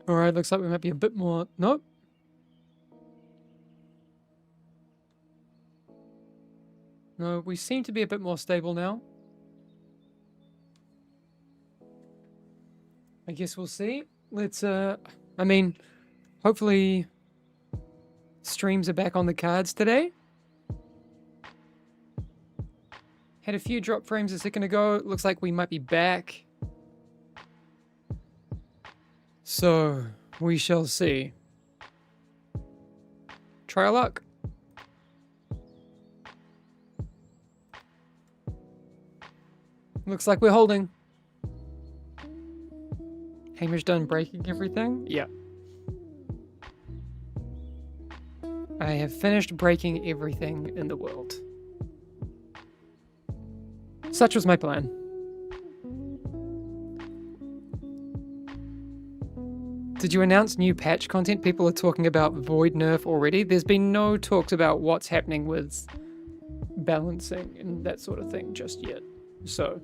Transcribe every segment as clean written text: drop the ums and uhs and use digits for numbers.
Alright, looks like we might be a bit more... Nope. No, we seem to be a bit more stable now. I guess we'll see. Let's, I mean, hopefully streams are back on the cards today. Had a few drop frames a second ago. Looks like we might be back. So, we shall see. Try our luck. Looks like we're holding. Hamish done breaking everything? Yeah. I have finished breaking everything in the world. Such was my plan. Did you announce new patch content? People are talking about Void nerf already. There's been no talks about what's happening with balancing and that sort of thing just yet. So,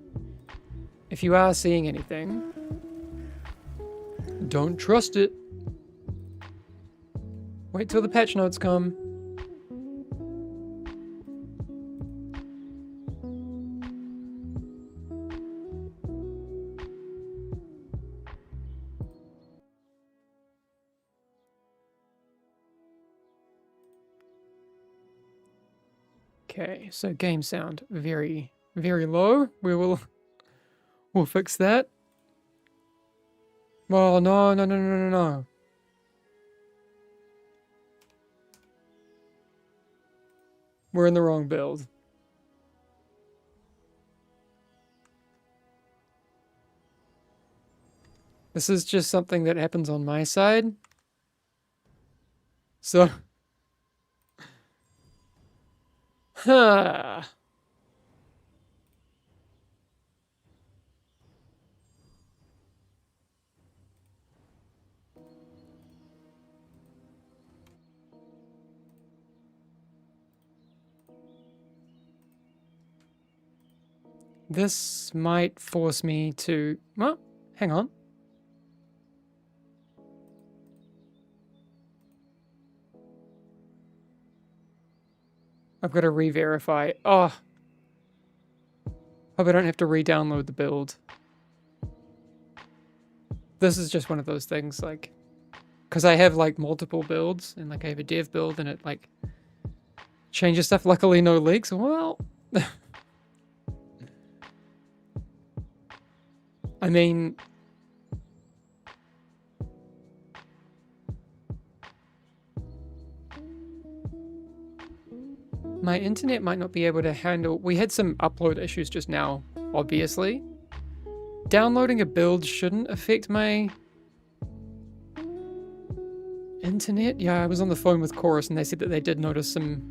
if you are seeing anything, don't trust it. Wait till the patch notes come. Okay, so game sound very, very low. We'll fix that. Oh no, no, no, no, no, no. We're in the wrong build. This is just something that happens on my side. So huh. This might force me to... Well, hang on. I've got to re-verify. Oh. Hope I don't have to re-download the build. This is just one of those things, like... Because I have, like, multiple builds, and, like, I have a dev build, and it, like... changes stuff. Luckily, no leaks. Well... I mean... My internet might not be able to handle... We had some upload issues just now, obviously. Downloading a build shouldn't affect my... internet? Yeah, I was on the phone with Chorus and they said that they did notice some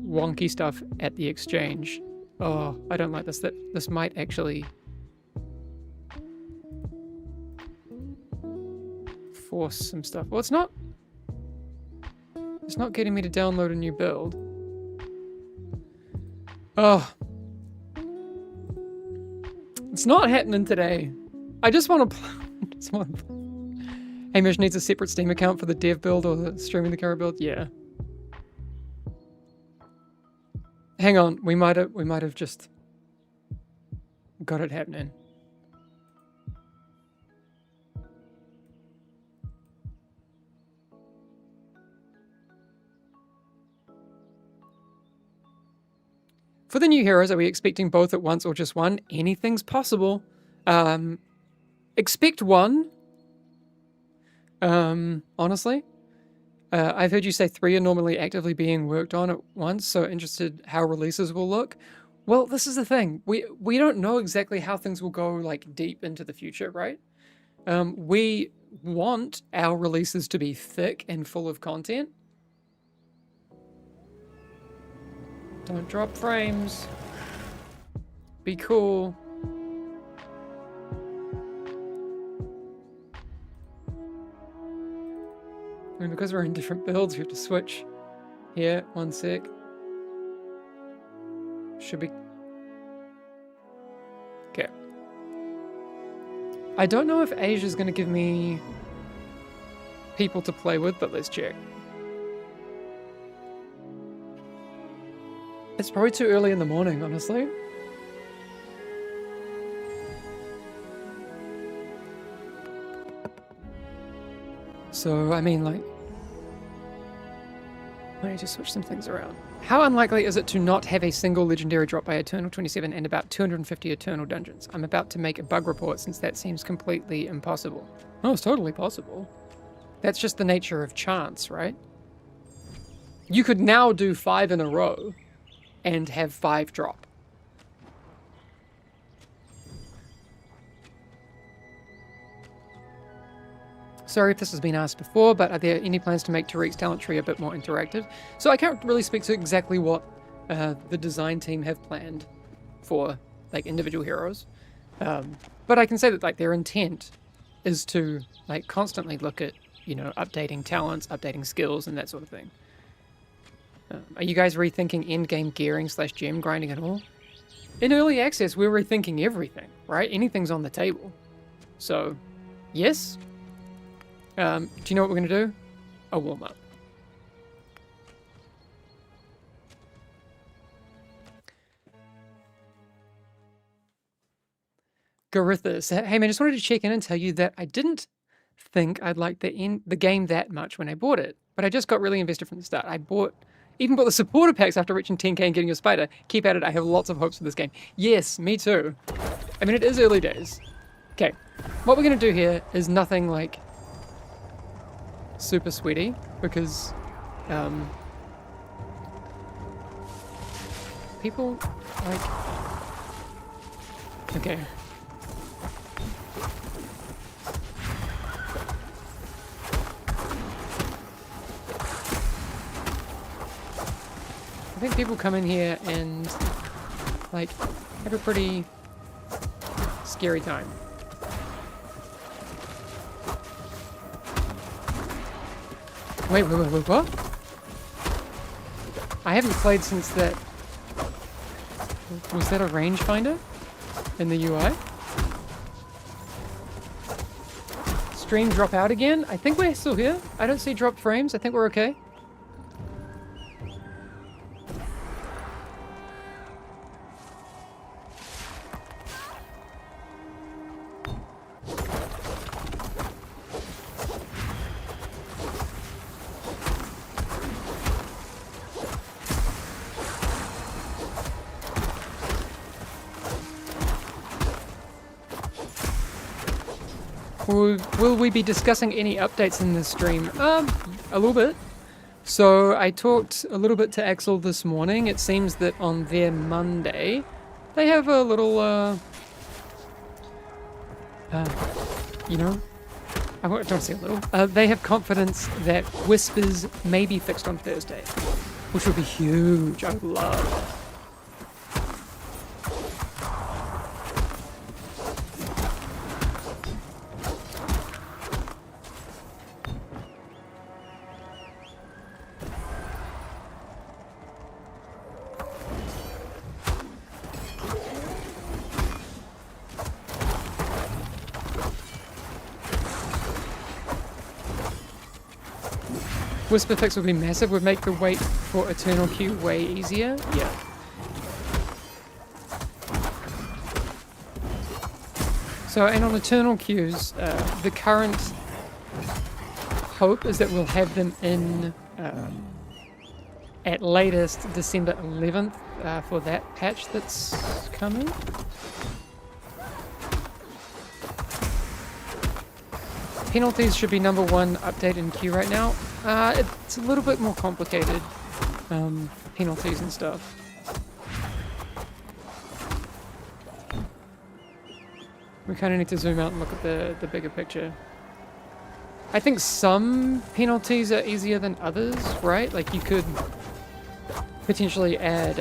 wonky stuff at the exchange. Oh, I don't like this. This might actually... force some stuff. Well, it's not... It's not getting me to download a new build. Oh. It's not happening today. I just want to play. Hamish needs a separate Steam account for the dev build or the streaming the current build. Yeah. Hang on. We might have just got it happening. For the new heroes, are we expecting both at once or just one? Anything's possible. Expect one. Honestly. I've heard you say 3 are normally actively being worked on at once, so interested how releases will look. Well, this is the thing. We don't know exactly how things will go, like, deep into the future, right? We want our releases to be thick and full of content. Don't drop frames. Be cool. And because we're in different builds, we have to switch. Here, 1 sec. Should be... Okay. I don't know if Asia's going to give me people to play with, but let's check. It's probably too early in the morning, honestly. So, I mean, like... Let me just switch some things around. How unlikely is it to not have a single legendary drop by Eternal 27 and about 250 Eternal dungeons? I'm about to make a bug report since that seems completely impossible. Oh, it's totally possible. That's just the nature of chance, right? You could now do 5 in a row and have 5 drop. Sorry if this has been asked before, but are there any plans to make Tariq's talent tree a bit more interactive? So I can't really speak to exactly what the design team have planned for like individual heroes, but I can say that like their intent is to like constantly look at, you know, updating talents, updating skills, and that sort of thing. Are you guys rethinking endgame gearing / gem grinding at all? In early access, we're rethinking everything, right? Anything's on the table. So, yes. Do you know what we're going to do? A warm-up. Garithas, hey man, just wanted to check in and tell you that I didn't think I'd like the game that much when I bought it, but I just got really invested from the start. I even bought the supporter packs after reaching 10k and getting a spider. Keep at it, I have lots of hopes for this game. Yes, me too. I mean, it is early days. Okay, what we're going to do here is nothing like super sweaty, because people like... Okay. I think people come in here and like have a pretty scary time. Wait, what? I haven't played since that... Was that a rangefinder in the UI? Stream drop out again? I think we're still here. I don't see dropped frames. I think we're okay. Will we be discussing any updates in this stream? A little bit. So I talked a little bit to Axel this morning. It seems that on their Monday, they have a little, you know, I don't say a little. They have confidence that Whispers may be fixed on Thursday, which would be huge. I would love. Whisper fix would be massive, would make the wait for Eternal Q way easier. Yeah. So, and on Eternal Qs, the current hope is that we'll have them in at latest December 11th for that patch that's coming. Penalties should be #1 update in queue right now. It's a little bit more complicated, penalties and stuff. We kind of need to zoom out and look at the bigger picture. I think some penalties are easier than others, right? Like you could potentially add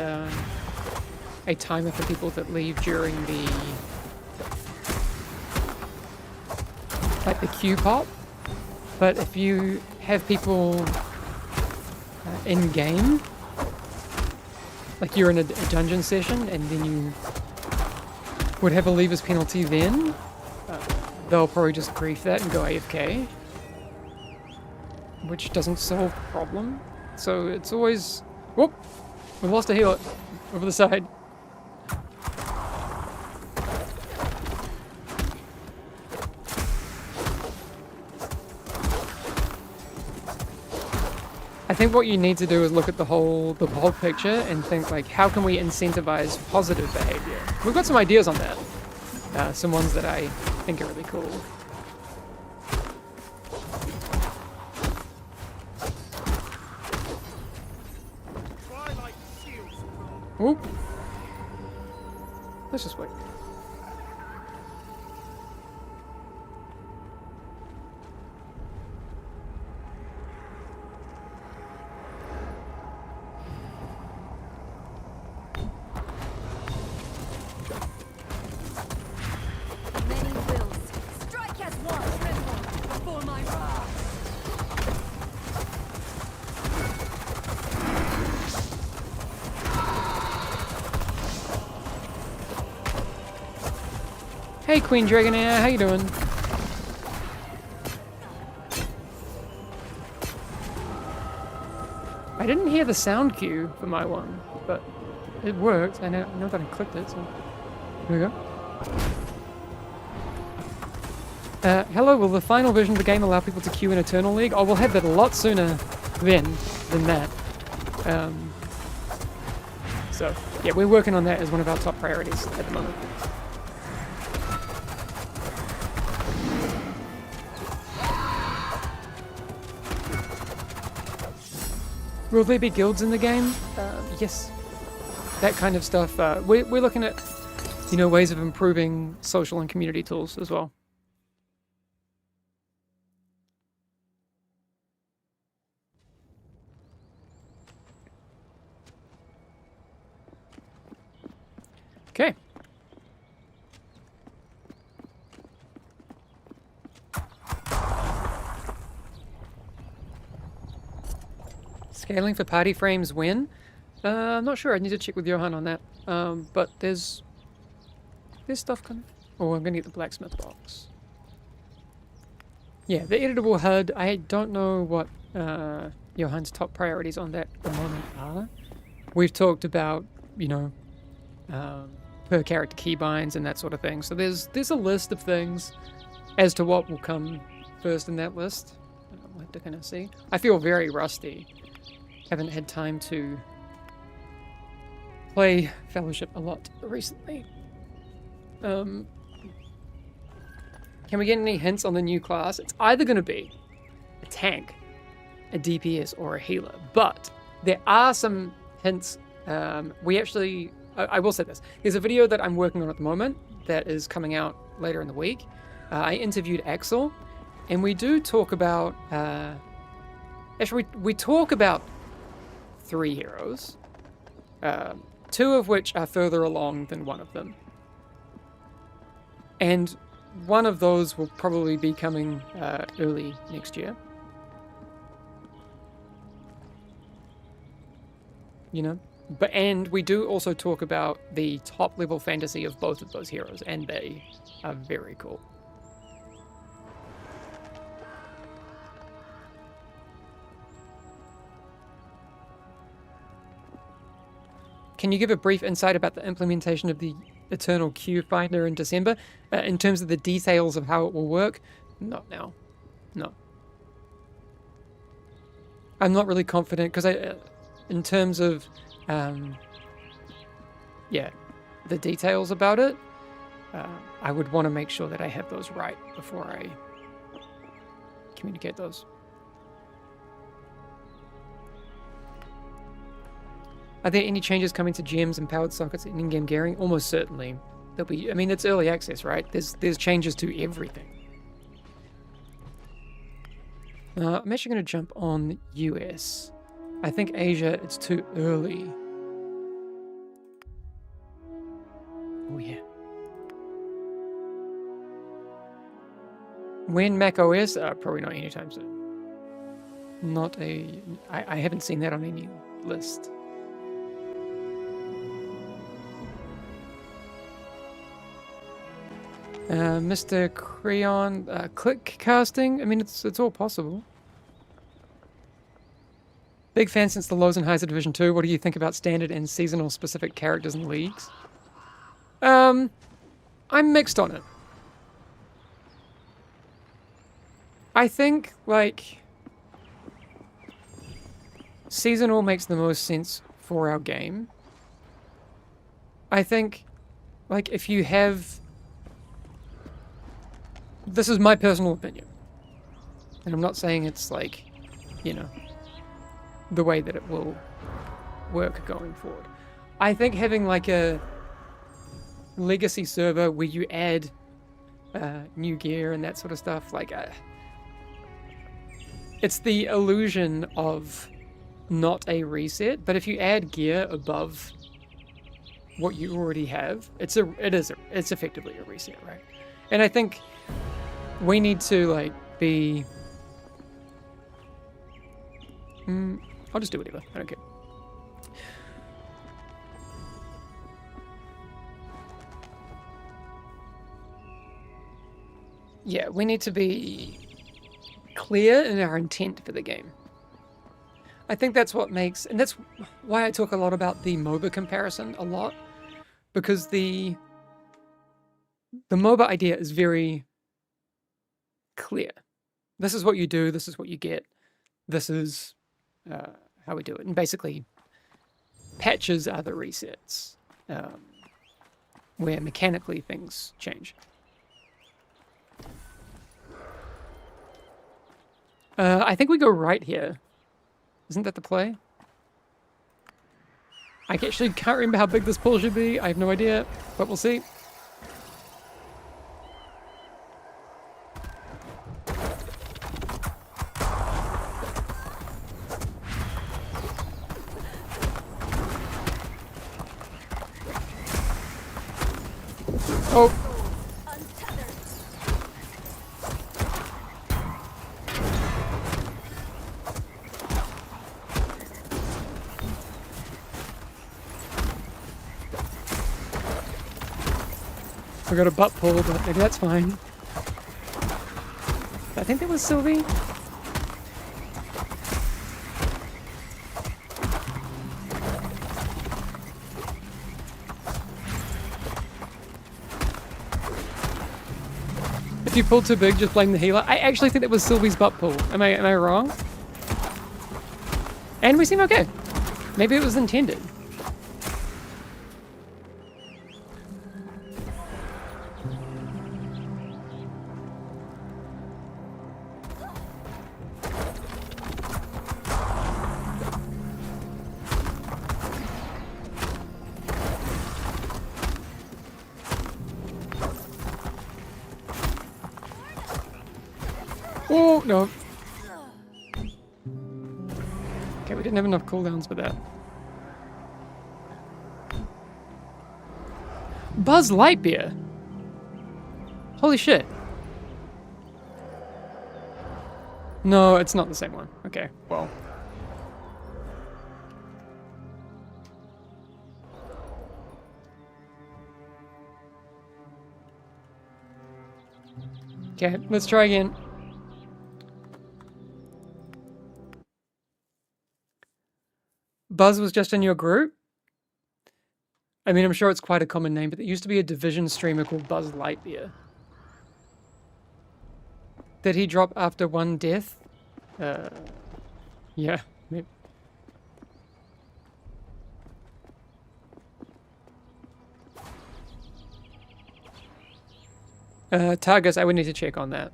a timer for people that leave during the queue pop, but if you have people in game, like you're in a dungeon session and then you would have a leavers penalty, then they'll probably just grief that and go AFK. which doesn't solve the problem. So it's always... Whoop! We lost a healer over the side. I think what you need to do is look at the whole picture and think like, how can we incentivize positive behavior? We've got some ideas on that. Some ones that I think are really cool. Oop. Let's just wait. Hey Queen Dragonair, how you doing? I didn't hear the sound cue for my one, but it worked. I know that I clicked it, so here we go. Hello, will the final version of the game allow people to queue in Eternal League? Oh, we'll have that a lot sooner than that. So, yeah, we're working on that as one of our top priorities at the moment. Will there be guilds in the game? Yes. That kind of stuff. We're looking at, ways of improving social and community tools as well. Okay. Scaling for party frames when? I'm not sure. I need to check with Johan on that. But there's stuff coming. Oh, I'm gonna get the blacksmith box. Yeah, the editable HUD. I don't know what Johan's top priorities on that at the moment are. We've talked about, per character keybinds and that sort of thing. So there's a list of things as to what will come first in that list. We'll have to kind of see. I feel very rusty. Haven't had time to play Fellowship a lot recently. Can we get any hints on the new class? It's either going to be a tank, a DPS, or a healer. But there are some hints. We actually... I will say this. There's a video that I'm working on at the moment that is coming out later in the week. I interviewed Axel, and we do talk about... actually, we talk about 3 heroes, 2 of which are further along than one of them. And one of those will probably be coming early next year. And we do also talk about the top level fantasy of both of those heroes, and they are very cool. Can you give a brief insight about the implementation of the Eternal Queue Finder in December? In terms of the details of how it will work? Not now. No. I'm not really confident, because in terms of, the details about it, I would want to make sure that I have those right before I communicate those. Are there any changes coming to gems and powered sockets and in-game gearing? Almost certainly. There'll be. I mean, it's early access, right? There's changes to everything. I'm actually going to jump on US. I think Asia, it's too early. Oh yeah. When Mac OS? Probably not anytime soon. I haven't seen that on any list. Mr. Creon, click casting? I mean, it's all possible. Big fan since the lows and highs of Division 2. What do you think about standard and seasonal specific characters and leagues? I'm mixed on it. I think, like, seasonal makes the most sense for our game. I think, like, if you have... This is my personal opinion. And I'm not saying it's, like, you know, the way that it will work going forward. I think having, like, a legacy server where you add new gear and that sort of stuff, like, it's the illusion of not a reset, but if you add gear above what you already have, it's effectively a reset, right? And I think we need to, like, be... I'll just do whatever, I don't care. Yeah, we need to be clear in our intent for the game. I think that's what makes, and that's why I talk a lot about the MOBA comparison a lot, because the MOBA idea is very clear. This is what you do, this is what you get, this is how we do it. And basically, patches are the resets, where mechanically things change. I think we go right here. Isn't that the play? I actually can't remember how big this pool should be. I have no idea, but we'll see. Oh. I got a butt pull, but maybe that's fine. I think that was Sylvie. If you pulled too big, just blame the healer. I actually think that was Sylvie's butt pull. Am I wrong? And we seem okay. Maybe it was intended. Oh, no. Okay, we didn't have enough cooldowns for that. Buzz Lightyear. Holy shit. No, it's not the same one. Okay, well. Okay, let's try again. Buzz was just in your group? I mean, I'm sure it's quite a common name, but there used to be a Division streamer called Buzz Lightyear. Did he drop after one death? Yeah. Maybe. Targus, I would need to check on that.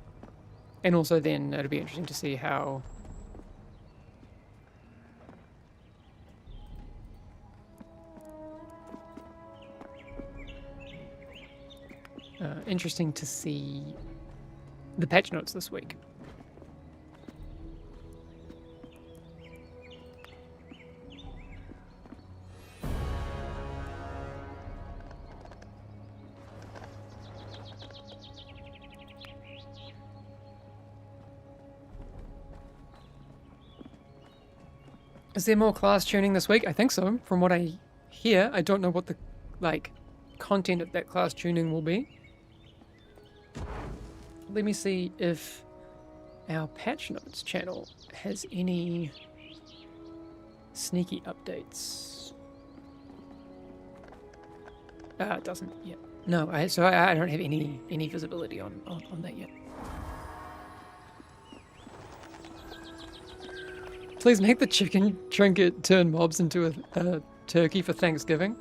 And also then it'd be interesting to see how... interesting to see the patch notes this week. Is there more class tuning this week? I think so. From what I hear, I don't know what the content of that class tuning will be. Let me see if our patch notes channel has any Sneaky updates. It doesn't yet. No, so I don't have any visibility on that yet. Please make the chicken trinket turn mobs into a turkey for Thanksgiving.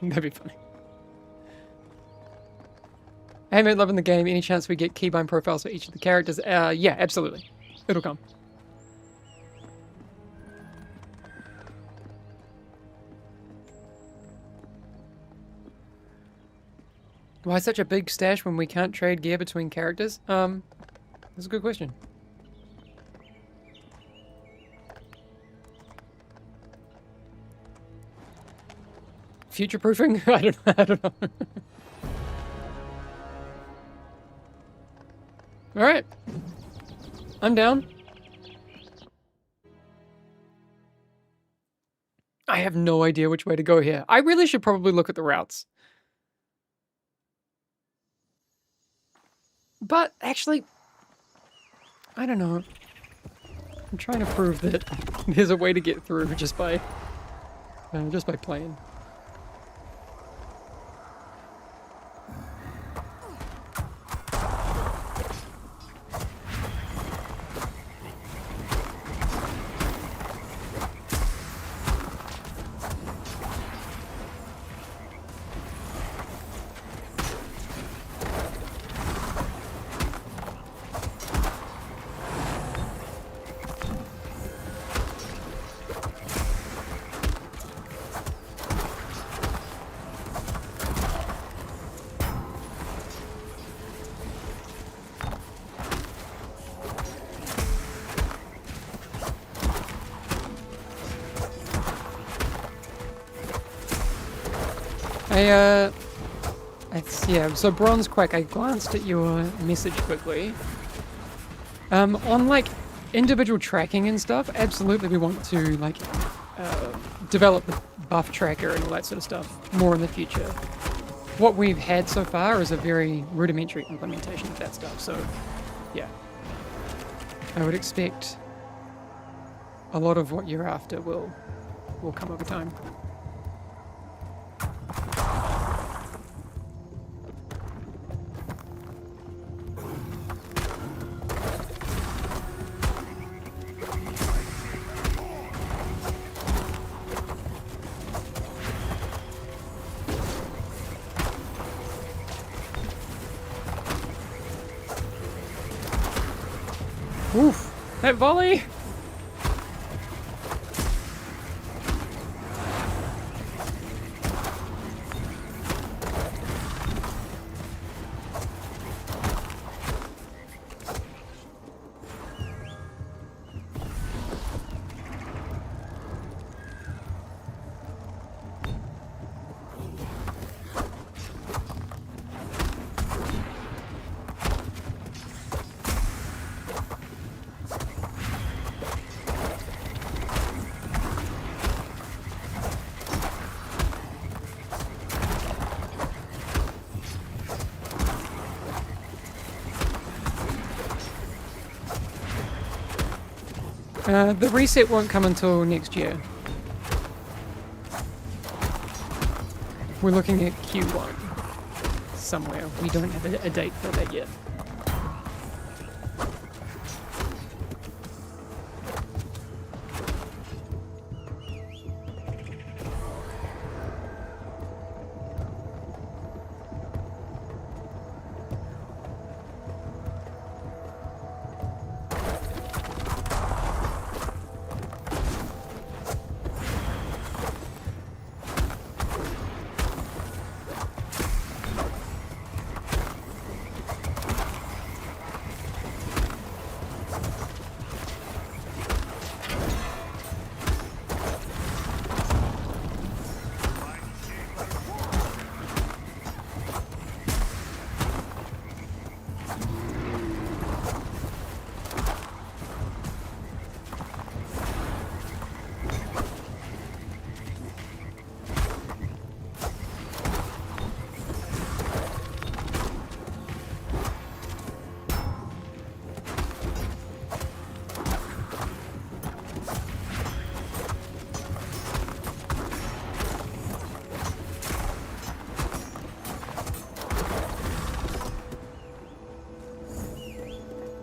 That'd be funny. Hey mate, loving the game. Any chance we get keybind profiles for each of the characters? Yeah, absolutely. It'll come. Why such a big stash when we can't trade gear between characters? That's a good question. Future proofing? I don't know. Alright. I'm down. I have no idea which way to go here. I really should probably look at the routes. But actually, I don't know. I'm trying to prove that there's a way to get through just by playing. Yeah, so Bronze Quack, I glanced at your message quickly. On, like, individual tracking and stuff, absolutely we want to, like, develop the buff tracker and all that sort of stuff more in the future. What we've had so far is a very rudimentary implementation of that stuff, so, yeah. I would expect a lot of what you're after will come over time. Oof! That volley! The reset won't come until next year. We're looking at Q1 somewhere. We don't have a date for that yet.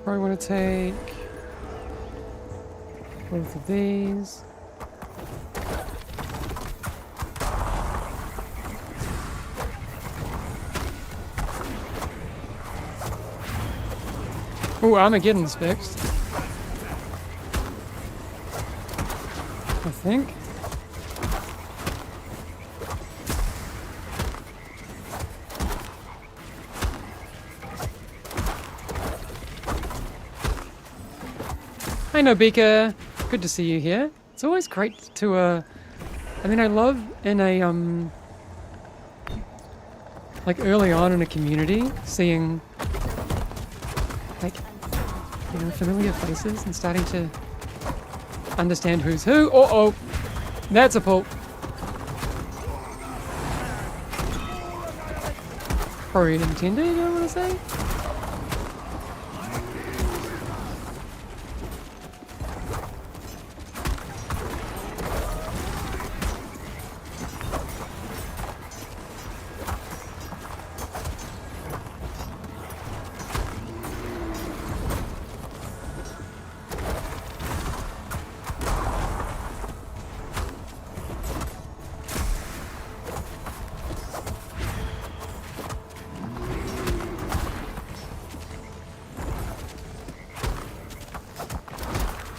Probably want to take both of these. Oh, Armageddon's fixed. I think. Hi, Nobika. Good to see you here. It's always great to, I mean, I love in a, like early on in a community, seeing, like, you know, familiar faces and starting to understand who's who. Uh-oh! That's a pull. Probably intended, I want to say.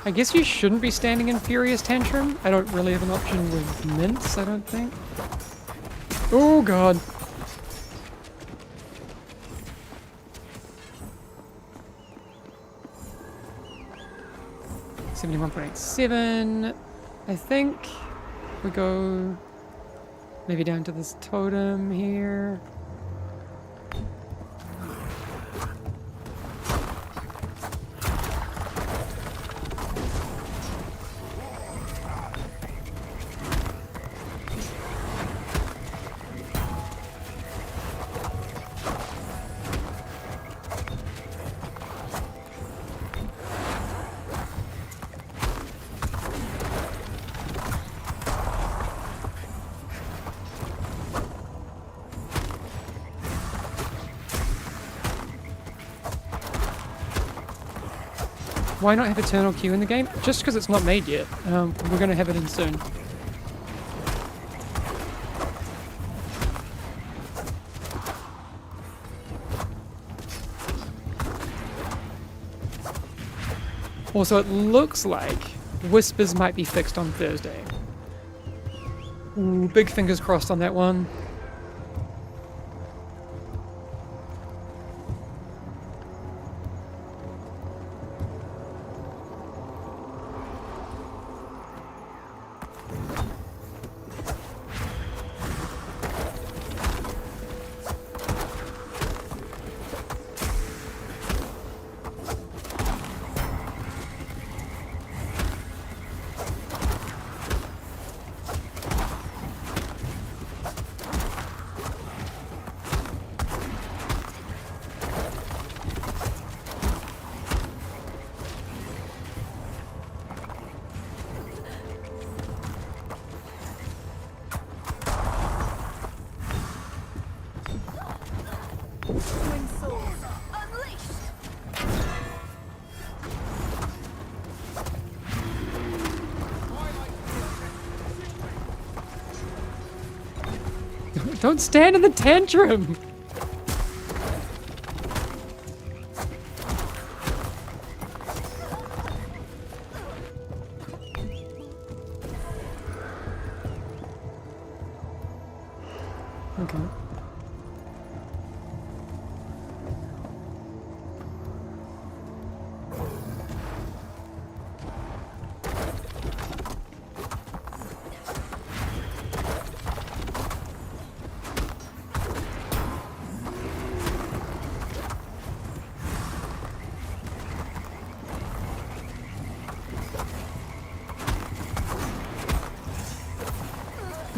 I guess you shouldn't be standing in Furious Tantrum. I don't really have an option with mints, I don't think. Oh god. $71.87. I think we go maybe down to this totem here. Why not have Eternal Q in the game? Just because it's not made yet. We're going to have it in soon. Also, it looks like Whispers might be fixed on Thursday. Ooh, big fingers crossed on that one. Don't stand in the tantrum! Okay.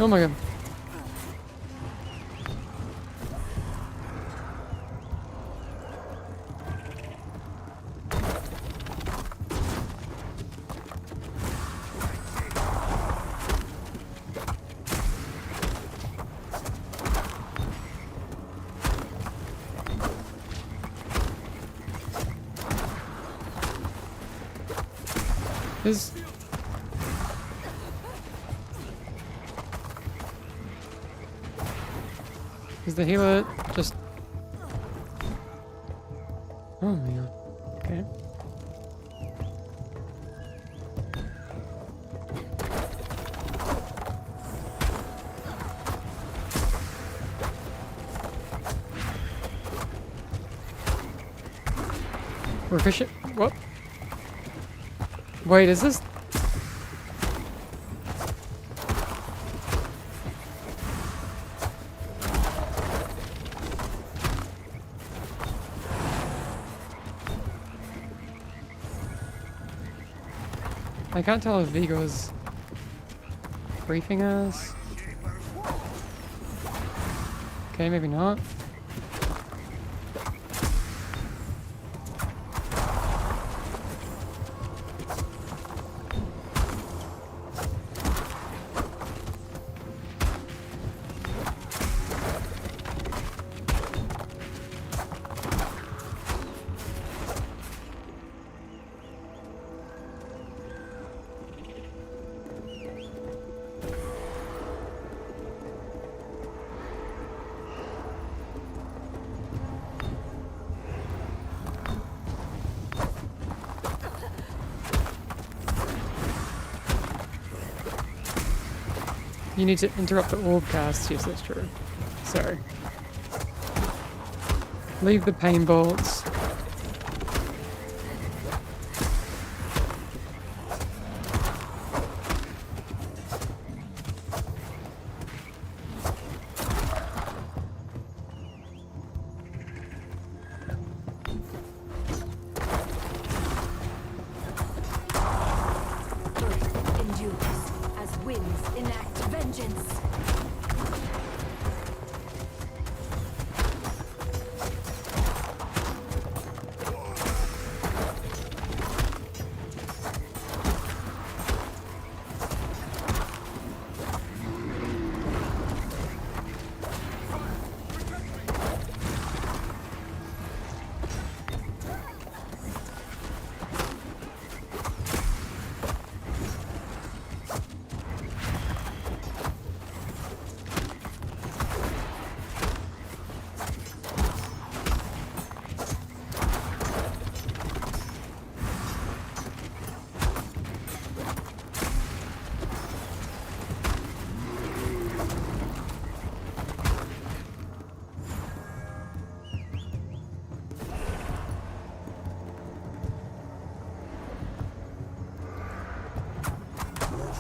Oh my god. Is the healer just... Oh my god. Okay. Ricochet? What? Wait, is this... I can't tell if Vigo is briefing us. Okay, maybe not. You need to interrupt the orb cast. Yes, that's true. Sorry. Leave the pain bolts.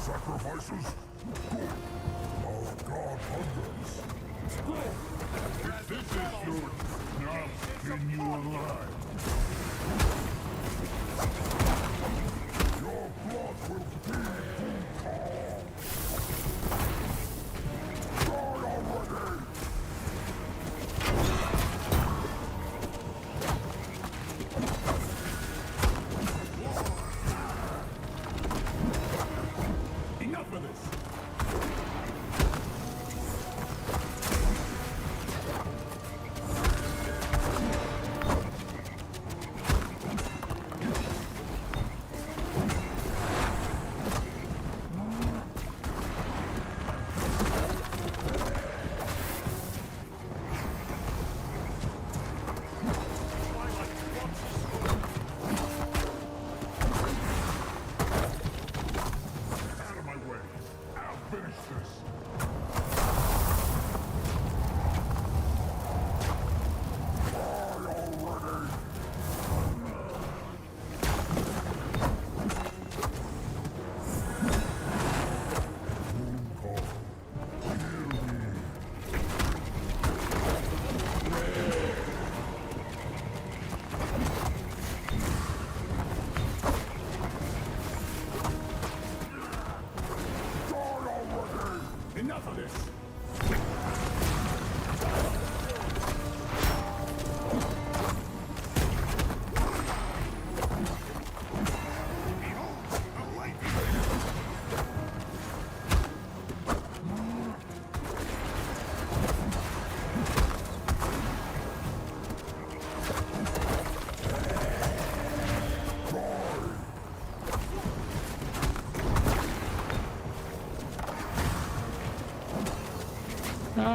Sacrifices? Good. Our god hungers. Good. If this is good, now skin you alive. Your blood will be too cold. Die already! Enough of this!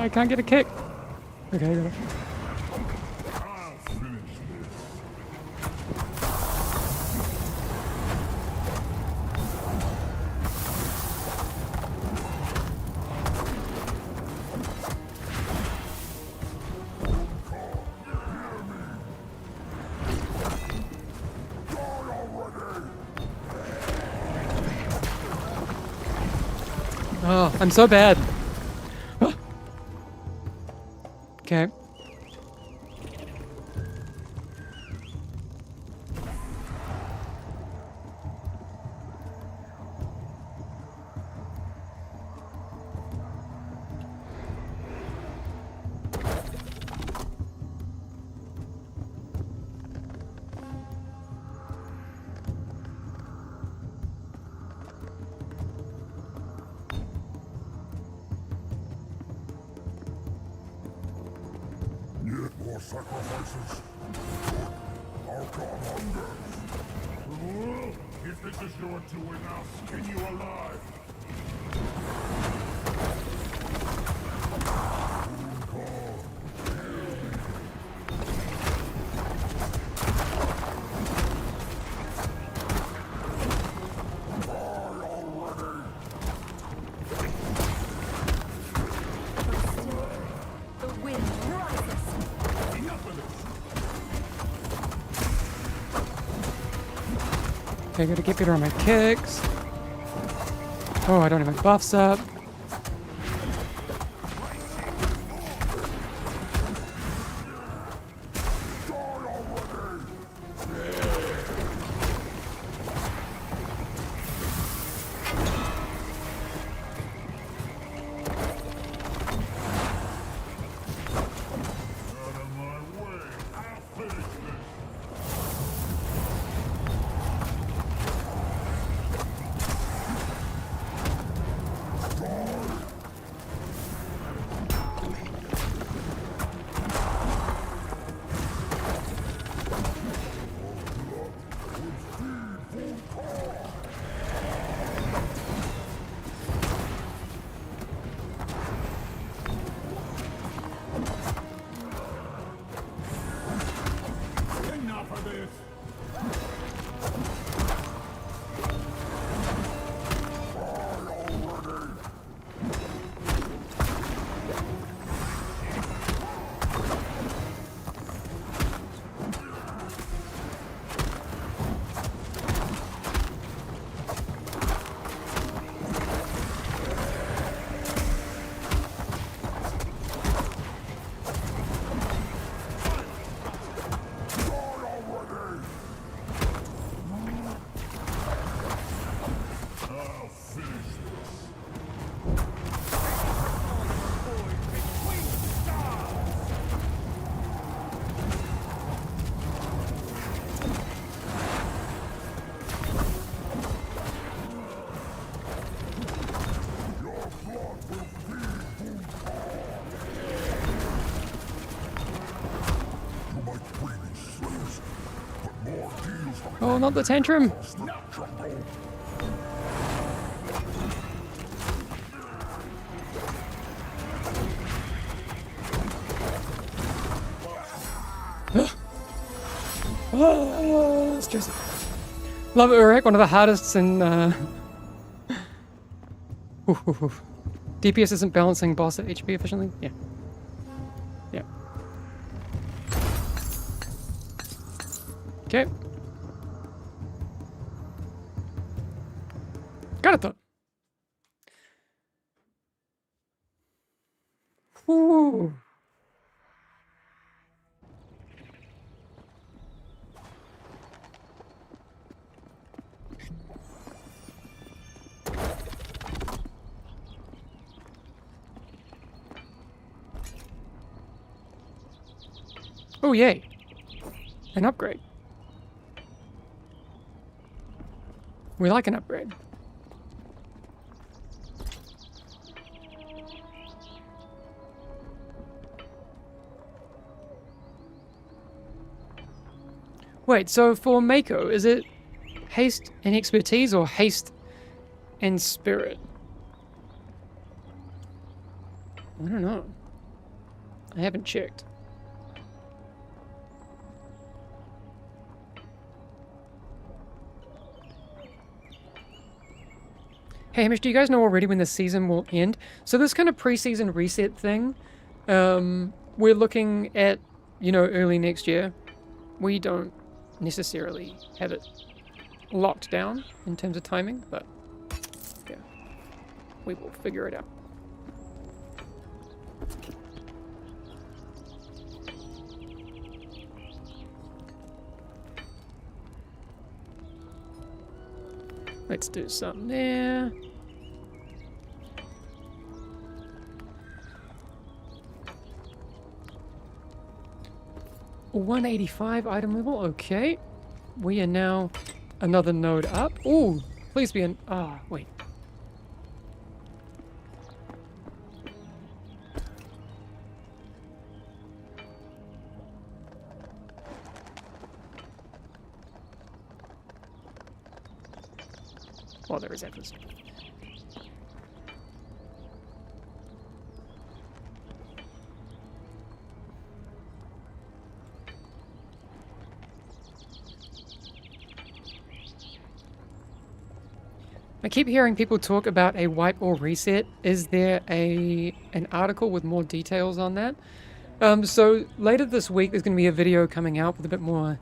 I can't get a kick. Okay, I got it. I'll finish this. Oh, I'm so bad. Okay. Yet more sacrifices. Our god hungers. If this is your doing, I'll skin you alive. The wind rises. Enough of this. Okay, gotta get better on my kicks. Oh, I don't have my buffs up. Out of my way. I'll finish this. Enough of this. I'll finish this. You might free these slaves, but more deals Oh, not the tantrum. not jungle. Oh, stressing. Love it, Urek. One of the hardest in. Oof, oof, oof. DPS isn't balancing boss at HP efficiently. Yeah. Yeah. Okay. Got it though. Ooh. Oh, yay. An upgrade. We like an upgrade. Wait, so for Mako, is it haste and expertise or haste and spirit? I don't know. I haven't checked. Hey Hamish, do you guys know already when the season will end? So this kind of pre-season reset thing, we're looking at, you know, early next year. We don't necessarily have it locked down in terms of timing, but yeah, we will figure it out. Let's do some there. $185 item level, okay. We are now another node up. Oh, please be an... Ah, wait. Well, there is Atlas. I keep hearing people talk about a wipe or reset. Is there an article with more details on that? So later this week there's going to be a video coming out with a bit more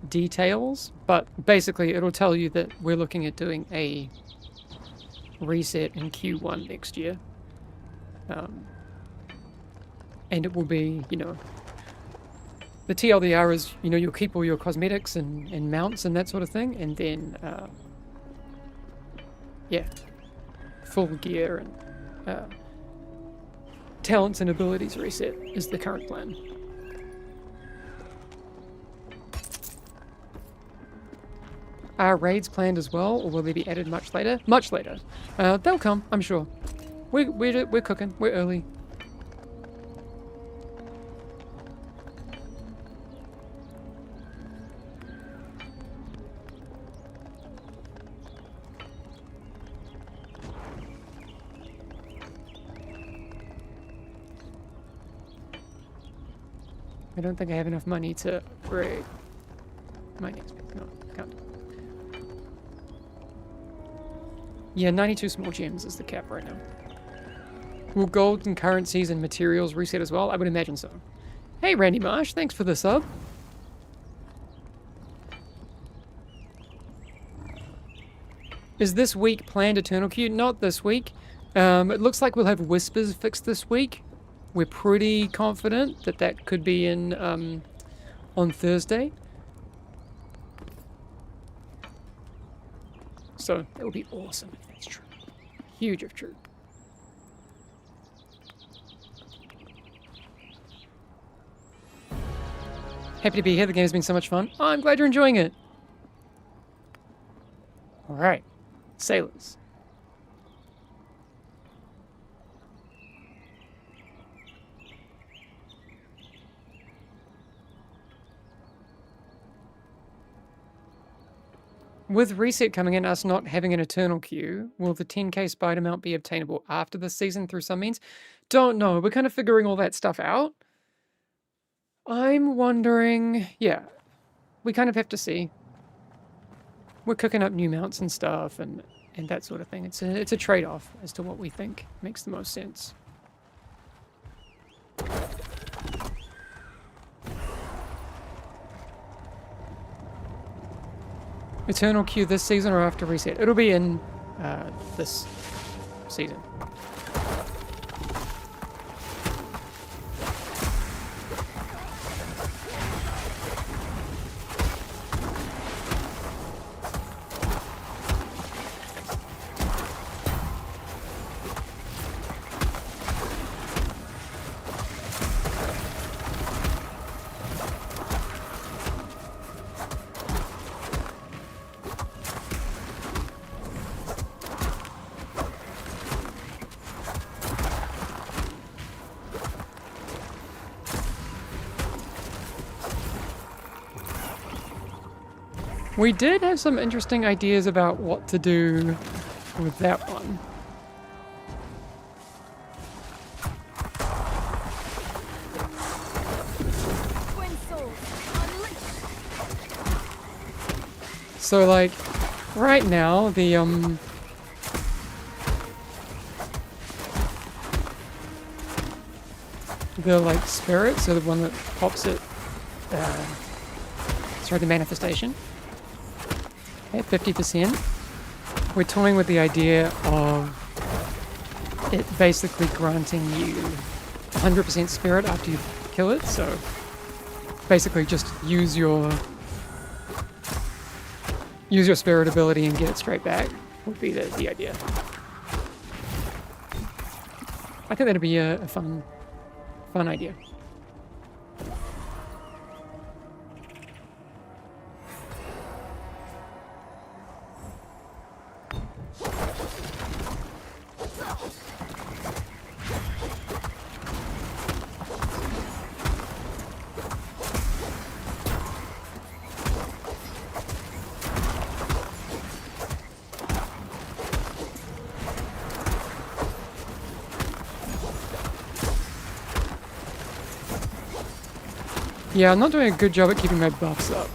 details, but basically it'll tell you that we're looking at doing a reset in Q1 next year. And it will be, you know, the TLDR is, you know, you'll keep all your cosmetics and mounts and that sort of thing, and then yeah, full gear and talents and abilities reset is the current plan. Are raids planned as well, or will they be added much later? Much later. They'll come, I'm sure. We're cooking. We're early. I don't think I have enough money to upgrade my next pick. No, can't. Yeah, 92 small gems is the cap right now. Will gold and currencies and materials reset as well? I would imagine so. Hey, Randy Marsh, thanks for the sub. Is this week planned Eternal Queue? Not this week. It looks like we'll have Whispers fixed this week. We're pretty confident that that could be in on Thursday. So that would be awesome if that's true. Huge if true. Happy to be here. The game's been so much fun. Oh, I'm glad you're enjoying it. All right, sailors. With reset coming in, us not having an eternal queue, will the 10k spider mount be obtainable after this season through some means? Don't know. We're kind of figuring all that stuff out. I'm wondering... Yeah, we kind of have to see. We're cooking up new mounts and stuff and that sort of thing. It's a trade-off as to what we think makes the most sense. Eternal queue this season or after reset? It'll be in this season. We did have some interesting ideas about what to do with that one. So like, right now the like spirit, so the one that pops it, sorry, the manifestation at 50%. We're toying with the idea of it basically granting you 100% spirit after you kill it. So basically, just use your spirit ability and get it straight back would be the idea. I think that'd be a fun idea. Yeah, I'm not doing a good job at keeping my buffs up.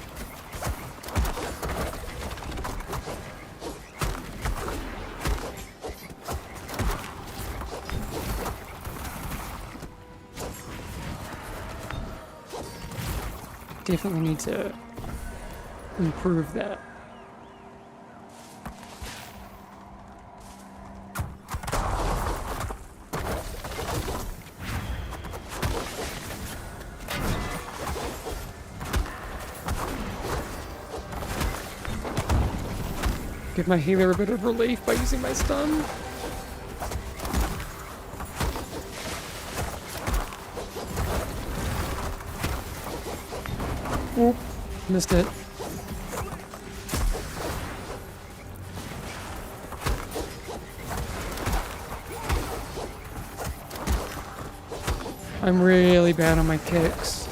Definitely need to improve that. Give my healer a bit of relief by using my stun. Oop, missed it. I'm really bad on my kicks.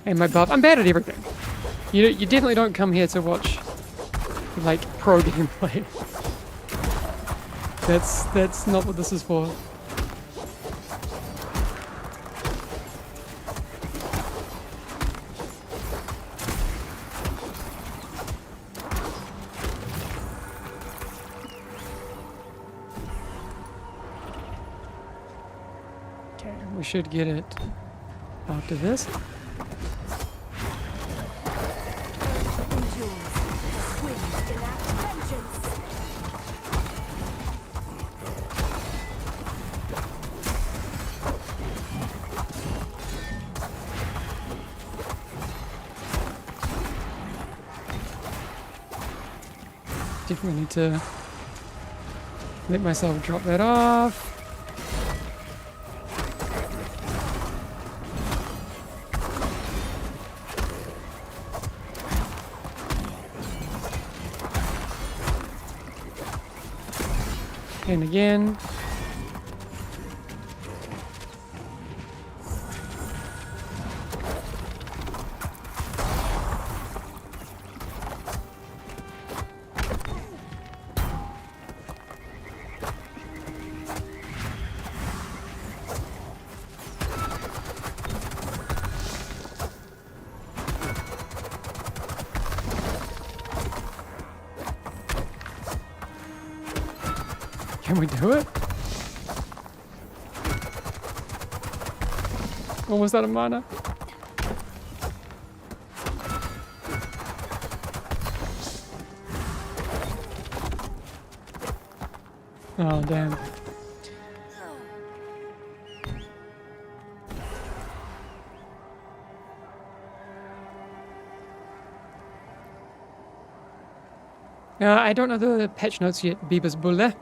And my buff. I'm bad at everything. You definitely don't come here to watch like pro gameplay. That's not what this is for. Okay, we should get it after this. Definitely need to let myself drop that off. And again. Can we do it? Or was that a mana? Oh, damn. I don't know the patch notes yet, Beavis Bulle.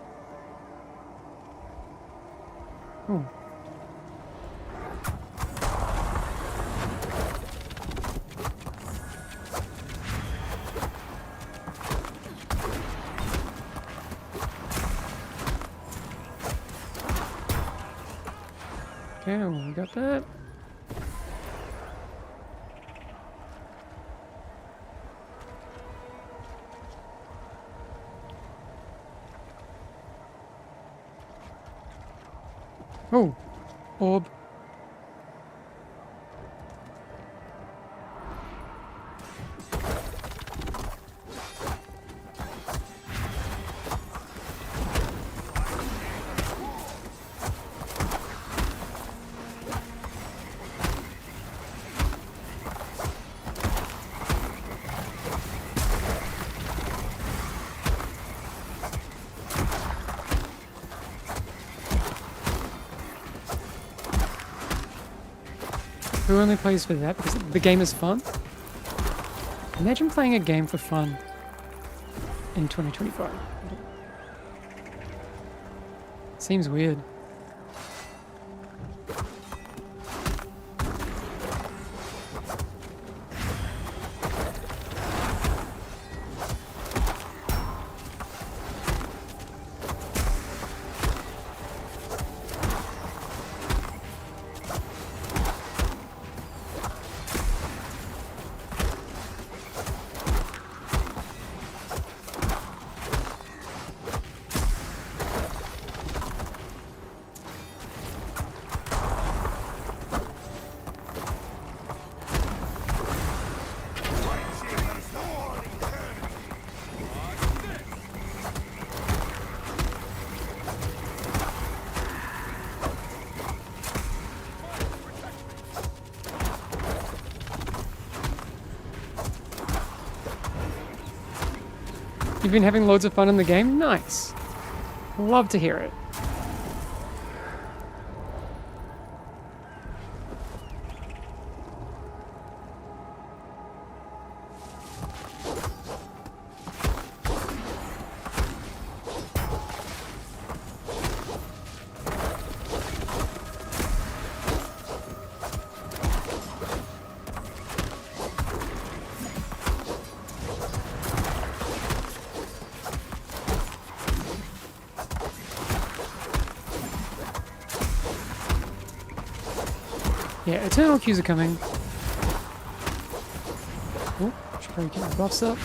Oh. Okay, well, we got that. Oh, orb. Who only plays for that? Because the game is fun? Imagine playing a game for fun in 2025. Seems weird. You've been having loads of fun in the game? Nice. Love to hear it. Yeah, eternal queues are coming. Oh, should probably get my buffs up.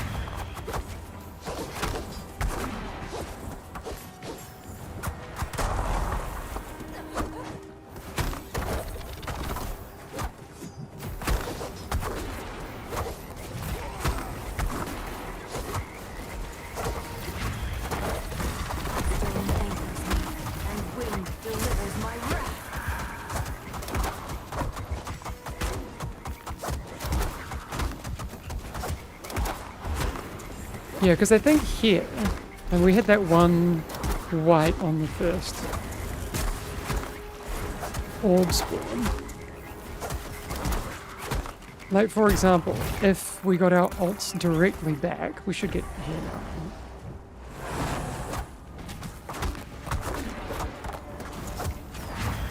Yeah, because I think here, and we hit that one white on the first orb spawn. Like, for example, if we got our ults directly back, we should get here now.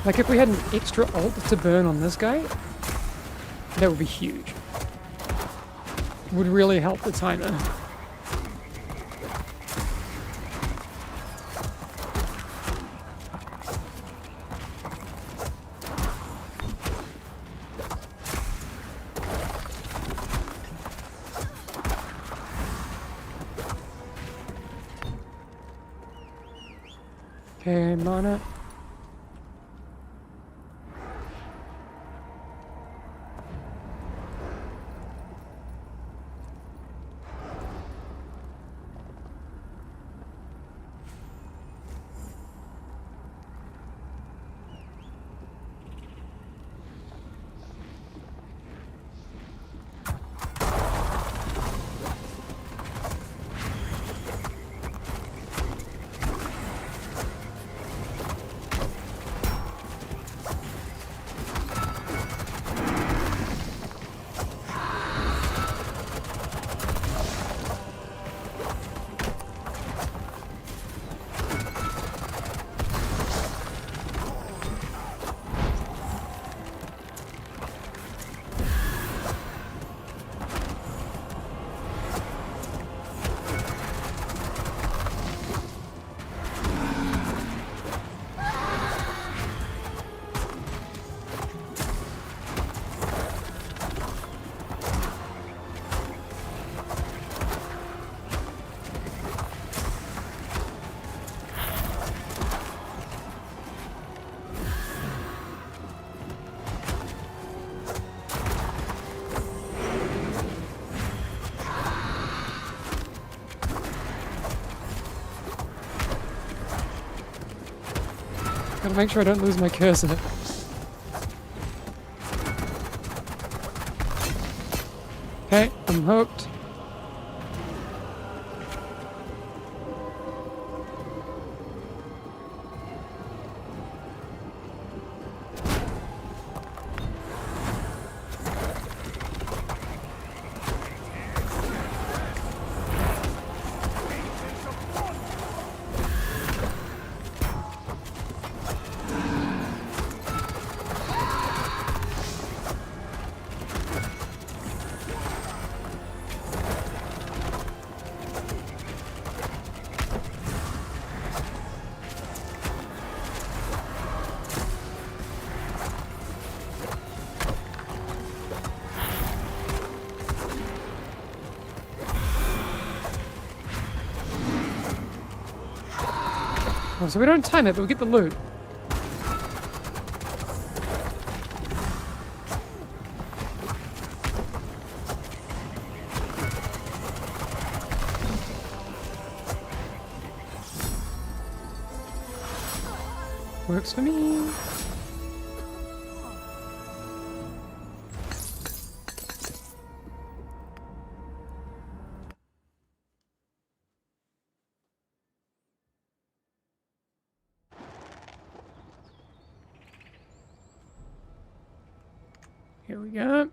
Like, if we had an extra ult to burn on this guy, that would be huge. Would really help the timer. Okay, mana. Gotta make sure I don't lose my cursor. Okay, I'm hooked. Oh, so we don't time it, but we get the loot. Works for me. Here we go.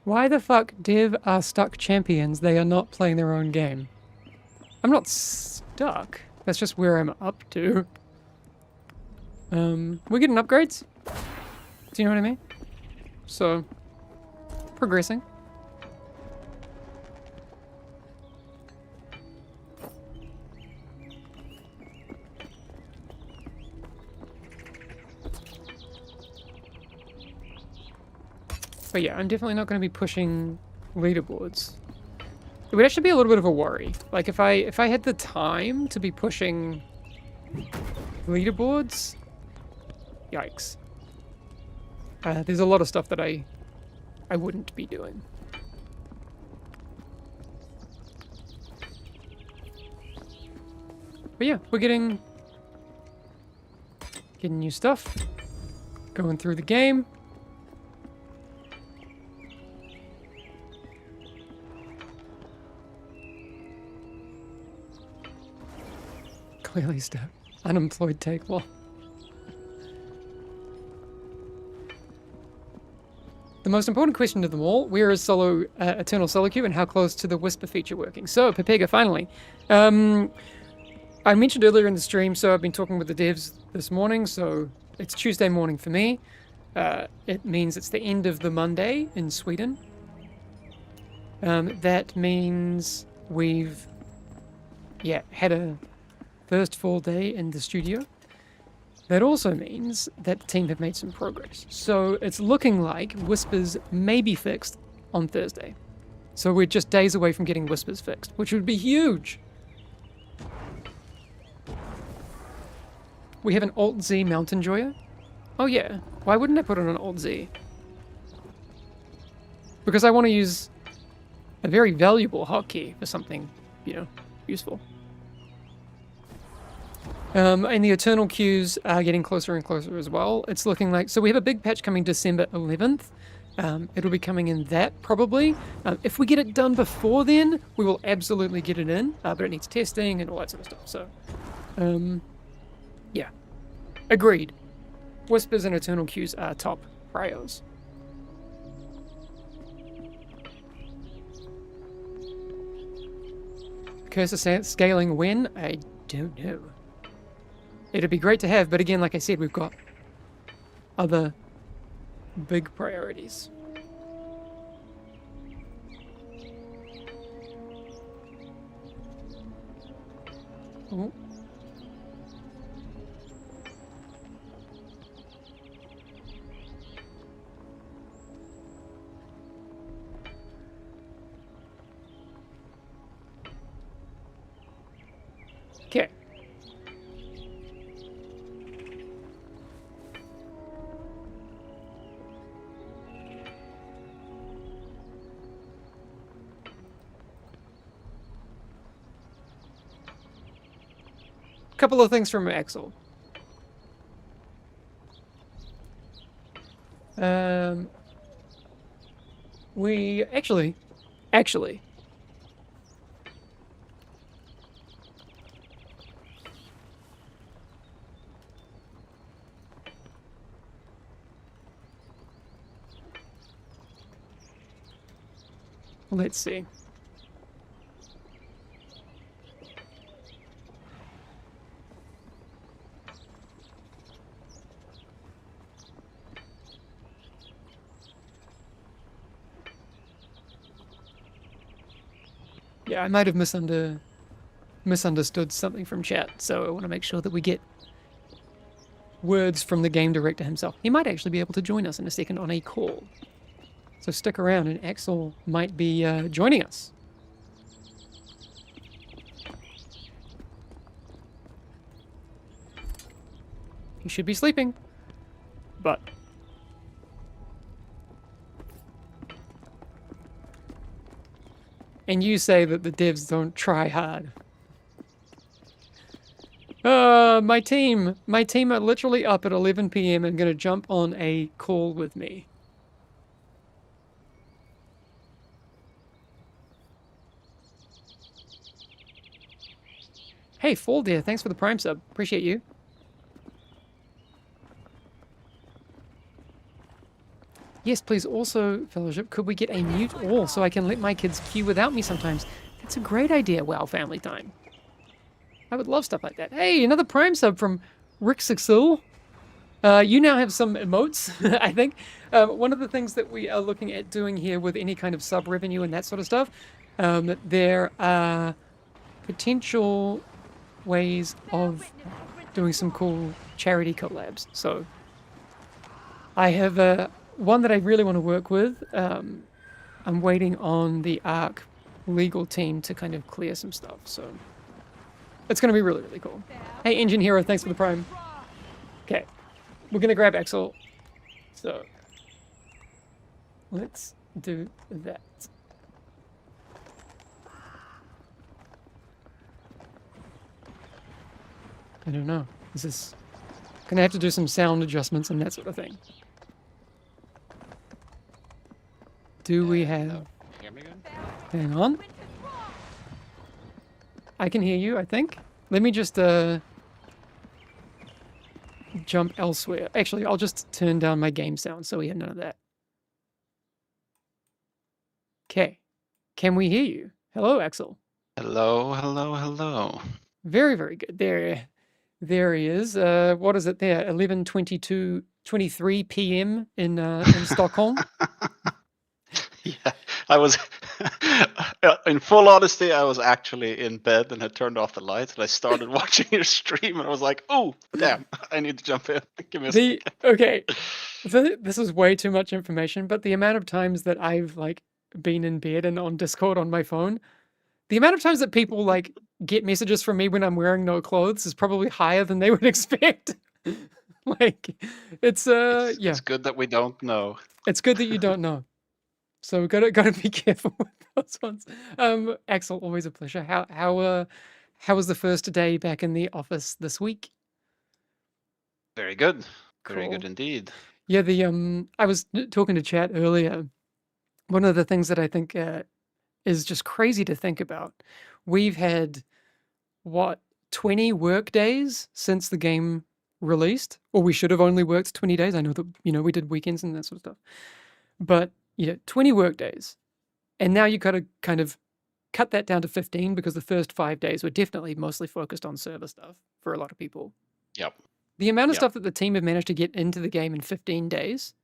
Why the fuck Div are stuck champions? They are not playing their own game. I'm not stuck. That's just where I'm up to. We're getting upgrades. Do you know what I mean? So, progressing. But yeah, I'm definitely not going to be pushing leaderboards. It would actually be a little bit of a worry. Like if I had the time to be pushing leaderboards, yikes. There's a lot of stuff that I wouldn't be doing. But yeah, we're getting new stuff. Going through the game. Clearly step. Unemployed take law. The most important question of them all, where is Eternal Solo Queue and how close to the Whisper feature working? So, Pepega, finally. I mentioned earlier in the stream, so I've been talking with the devs this morning, so it's Tuesday morning for me. It means it's the end of the Monday in Sweden. That means we've, had a first full day in the studio. That also means that the team have made some progress. So it's looking like Whispers may be fixed on Thursday. So we're just days away from getting Whispers fixed, which would be huge. We have an Alt-Z Mountain Joyer. Oh yeah, why wouldn't I put on an Alt-Z? Because I want to use a very valuable hotkey for something, useful. And the Eternal queues are getting closer and closer as well. It's looking like... So we have a big patch coming December 11th. It'll be coming in that, probably. If we get it done before then, we will absolutely get it in. But it needs testing and all that sort of stuff. So, yeah. Agreed. Whispers and Eternal queues are top prios. Cursor scaling when? I don't know. It'd be great to have, but again, like I said, we've got other big priorities. Oh. Okay. Couple of things from Axel. We actually, let's see. Yeah, I might have misunderstood something from chat, so I want to make sure that we get words from the game director himself. He might actually be able to join us in a second on a call. So stick around and Axel might be joining us He should be sleeping. But and you say that the devs don't try hard. My team are literally up at 11 p.m. and gonna jump on a call with me. Hey, Fall Deer, thanks for the Prime sub. Appreciate you. Yes, please. Also, Fellowship, could we get a mute all so I can let my kids queue without me sometimes? That's a great idea. Wow, family time. I would love stuff like that. Hey, another Prime sub from Rick Sixul. You now have some emotes, I think. One of the things that we are looking at doing here with any kind of sub revenue and that sort of stuff, there are potential ways of doing some cool charity collabs. So I have one that I really want to work with. I'm waiting on the ARC legal team to kind of clear some stuff. So it's going to be really, really cool. Hey, Engine Hero, thanks for the Prime. Okay. We're going to grab Axel. So let's do that. I don't know. This is going to have to do some sound adjustments and that sort of thing. Do we have... Hear me good? Hang on. I can hear you, I think. Let me just jump elsewhere. Actually, I'll just turn down my game sound so we have none of that. Okay. Can we hear you? Hello, Axel. Hello, hello, hello. Very, very good. There he is. What is it there? 23 p.m. in Stockholm. Yeah, I was, in full honesty, I was actually in bed and had turned off the lights and I started watching your stream and I was like, oh, damn, I need to jump in. Give me a second. Okay, this is way too much information, but the amount of times that I've like been in bed and on Discord on my phone, the amount of times that people like get messages from me when I'm wearing no clothes is probably higher than they would expect. Like, yeah. It's good that we don't know. It's good that you don't know. So gotta be careful with those ones. Axel, always a pleasure. How was the first day back in the office this week? Very good. Very Cool. good indeed. Yeah, I was talking to Chat earlier. One of the things that I think is just crazy to think about. We've had what 20 work days since the game released, or we should have only worked 20 days. I know that we did weekends and that sort of stuff, but 20 work days, and now you got to kind of cut that down to 15 because the first 5 days were definitely mostly focused on server stuff for a lot of people. Yep. The amount of stuff that the team have managed to get into the game in 15 days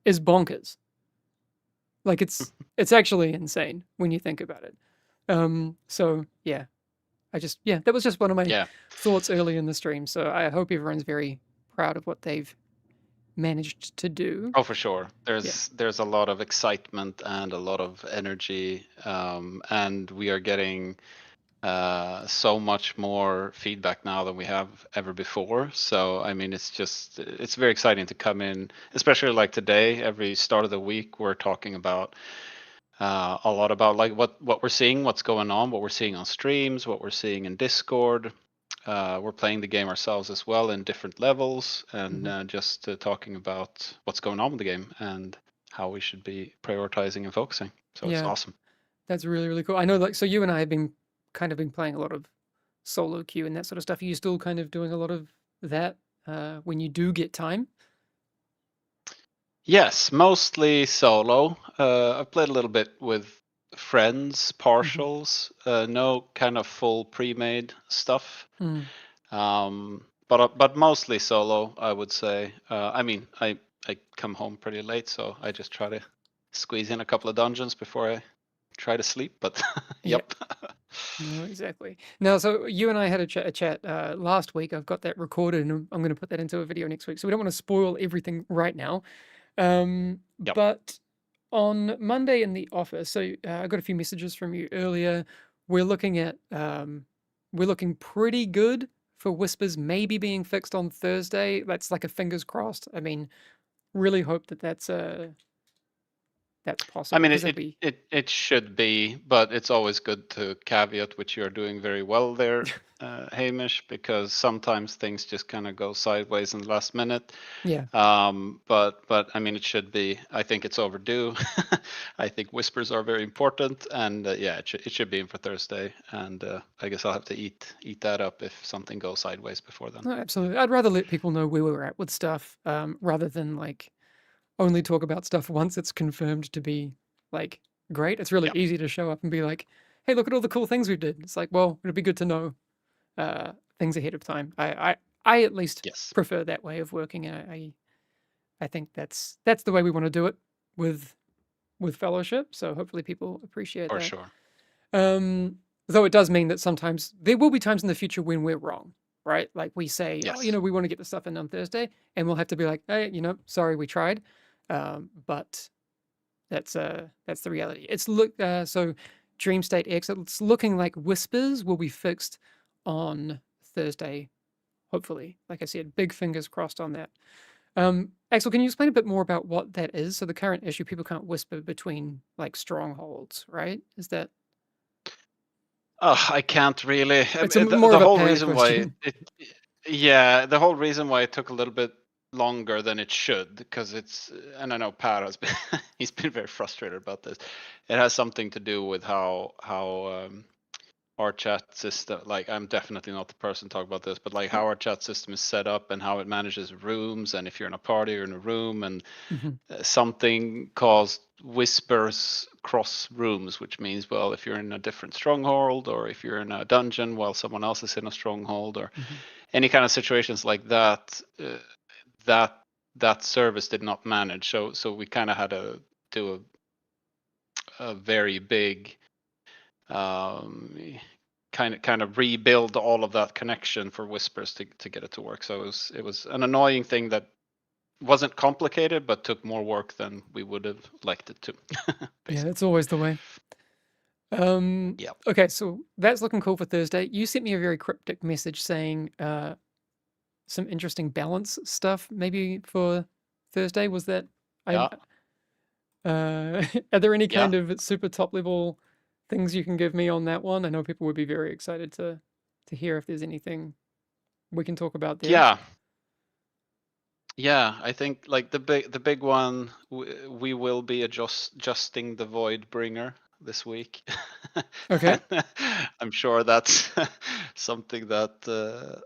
is bonkers. Like it's actually insane when you think about it. So yeah, that was just one of my thoughts early in the stream. So I hope everyone's very proud of what they've managed to do. Oh, for sure. There's a lot of excitement and a lot of energy, and we are getting so much more feedback now than we have ever before. So I mean, it's very exciting to come in, especially like today. Every start of the week, we're talking about a lot about like what we're seeing, what's going on, what we're seeing on streams, what we're seeing in Discord. We're playing the game ourselves as well in different levels, and just talking about what's going on with the game and how we should be prioritizing and focusing. So it's awesome. That's really, really cool. I know, like, so you and I have been playing a lot of solo queue and that sort of stuff. Are you still kind of doing a lot of that when you do get time? Yes, mostly solo. I've played a little bit with friends, partials, no kind of full pre-made stuff. But mostly solo, I would say. I mean, I come home pretty late, so I just try to squeeze in a couple of dungeons before I try to sleep. But yep. No, exactly. Now, so you and I had a chat last week. I've got that recorded, and I'm going to put that into a video next week. So we don't want to spoil everything right now. But on Monday in the office, so I got a few messages from you earlier. We're looking pretty good for whispers maybe being fixed on Thursday. That's like a fingers crossed. I mean, really hope that that's I possible mean, because that'd be it should be, but it's always good to caveat, which you're doing very well there, Hamish, because sometimes things just kind of go sideways in the last minute. yeah. But I mean, it should be. I think it's overdue. I think whispers are very important, and yeah, it should be in for Thursday. And I guess I'll have to eat that up if something goes sideways before then. No, absolutely. I'd rather let people know where we're at with stuff, rather than like only talk about stuff once it's confirmed to be like great. It's really Yeah. easy to show up and be like, "Hey, look at all the cool things we did." It's like, well, it'd be good to know things ahead of time. I at least Yes. prefer that way of working, and I think that's the way we want to do it with fellowship. So hopefully people appreciate For that. sure. Though it does mean that sometimes there will be times in the future when we're wrong, right? Like we say, oh, Yes. we want to get the stuff in on Thursday, and we'll have to be like, hey, sorry, we tried, but that's the reality. So Dream State X. It's looking like Whispers will be fixed on Thursday, hopefully. Like I said, big fingers crossed on that. Axel, can you explain a bit more about what that is? So the current issue, people can't whisper between like strongholds, right? Is that I can't really. it's a, more The of a whole pad reason why question? yeah, the whole reason why it took a little bit longer than it should, because and I know Pat has been, he's been very frustrated about this. It has something to do with how our chat system, like I'm definitely not the person to talk about this, but like how our chat system is set up and how it manages rooms, and if you're in a party or in a room, and Mhm, something caused whispers cross rooms, which means, well, if you're in a different stronghold, or if you're in a dungeon while someone else is in a stronghold, or mhm. any kind of situations like that, that service did not manage. So we kind of had to do a very big um, kind of rebuild all of that connection for whispers to get it to work. So it was an annoying thing that wasn't complicated, but took more work than we would have liked it to. Yeah, Basically. it's always the way. Yeah. Okay, so that's looking cool for Thursday. You sent me a very cryptic message saying some interesting balance stuff maybe for Thursday. Was that I Yeah. are there any Yeah. kind of super top level things you can give me on that one? I know people would be very excited to hear if there's anything we can talk about there. Yeah. Yeah, I think like the big one, we will be adjusting the Voidbringer this week. Okay. I'm sure that's something that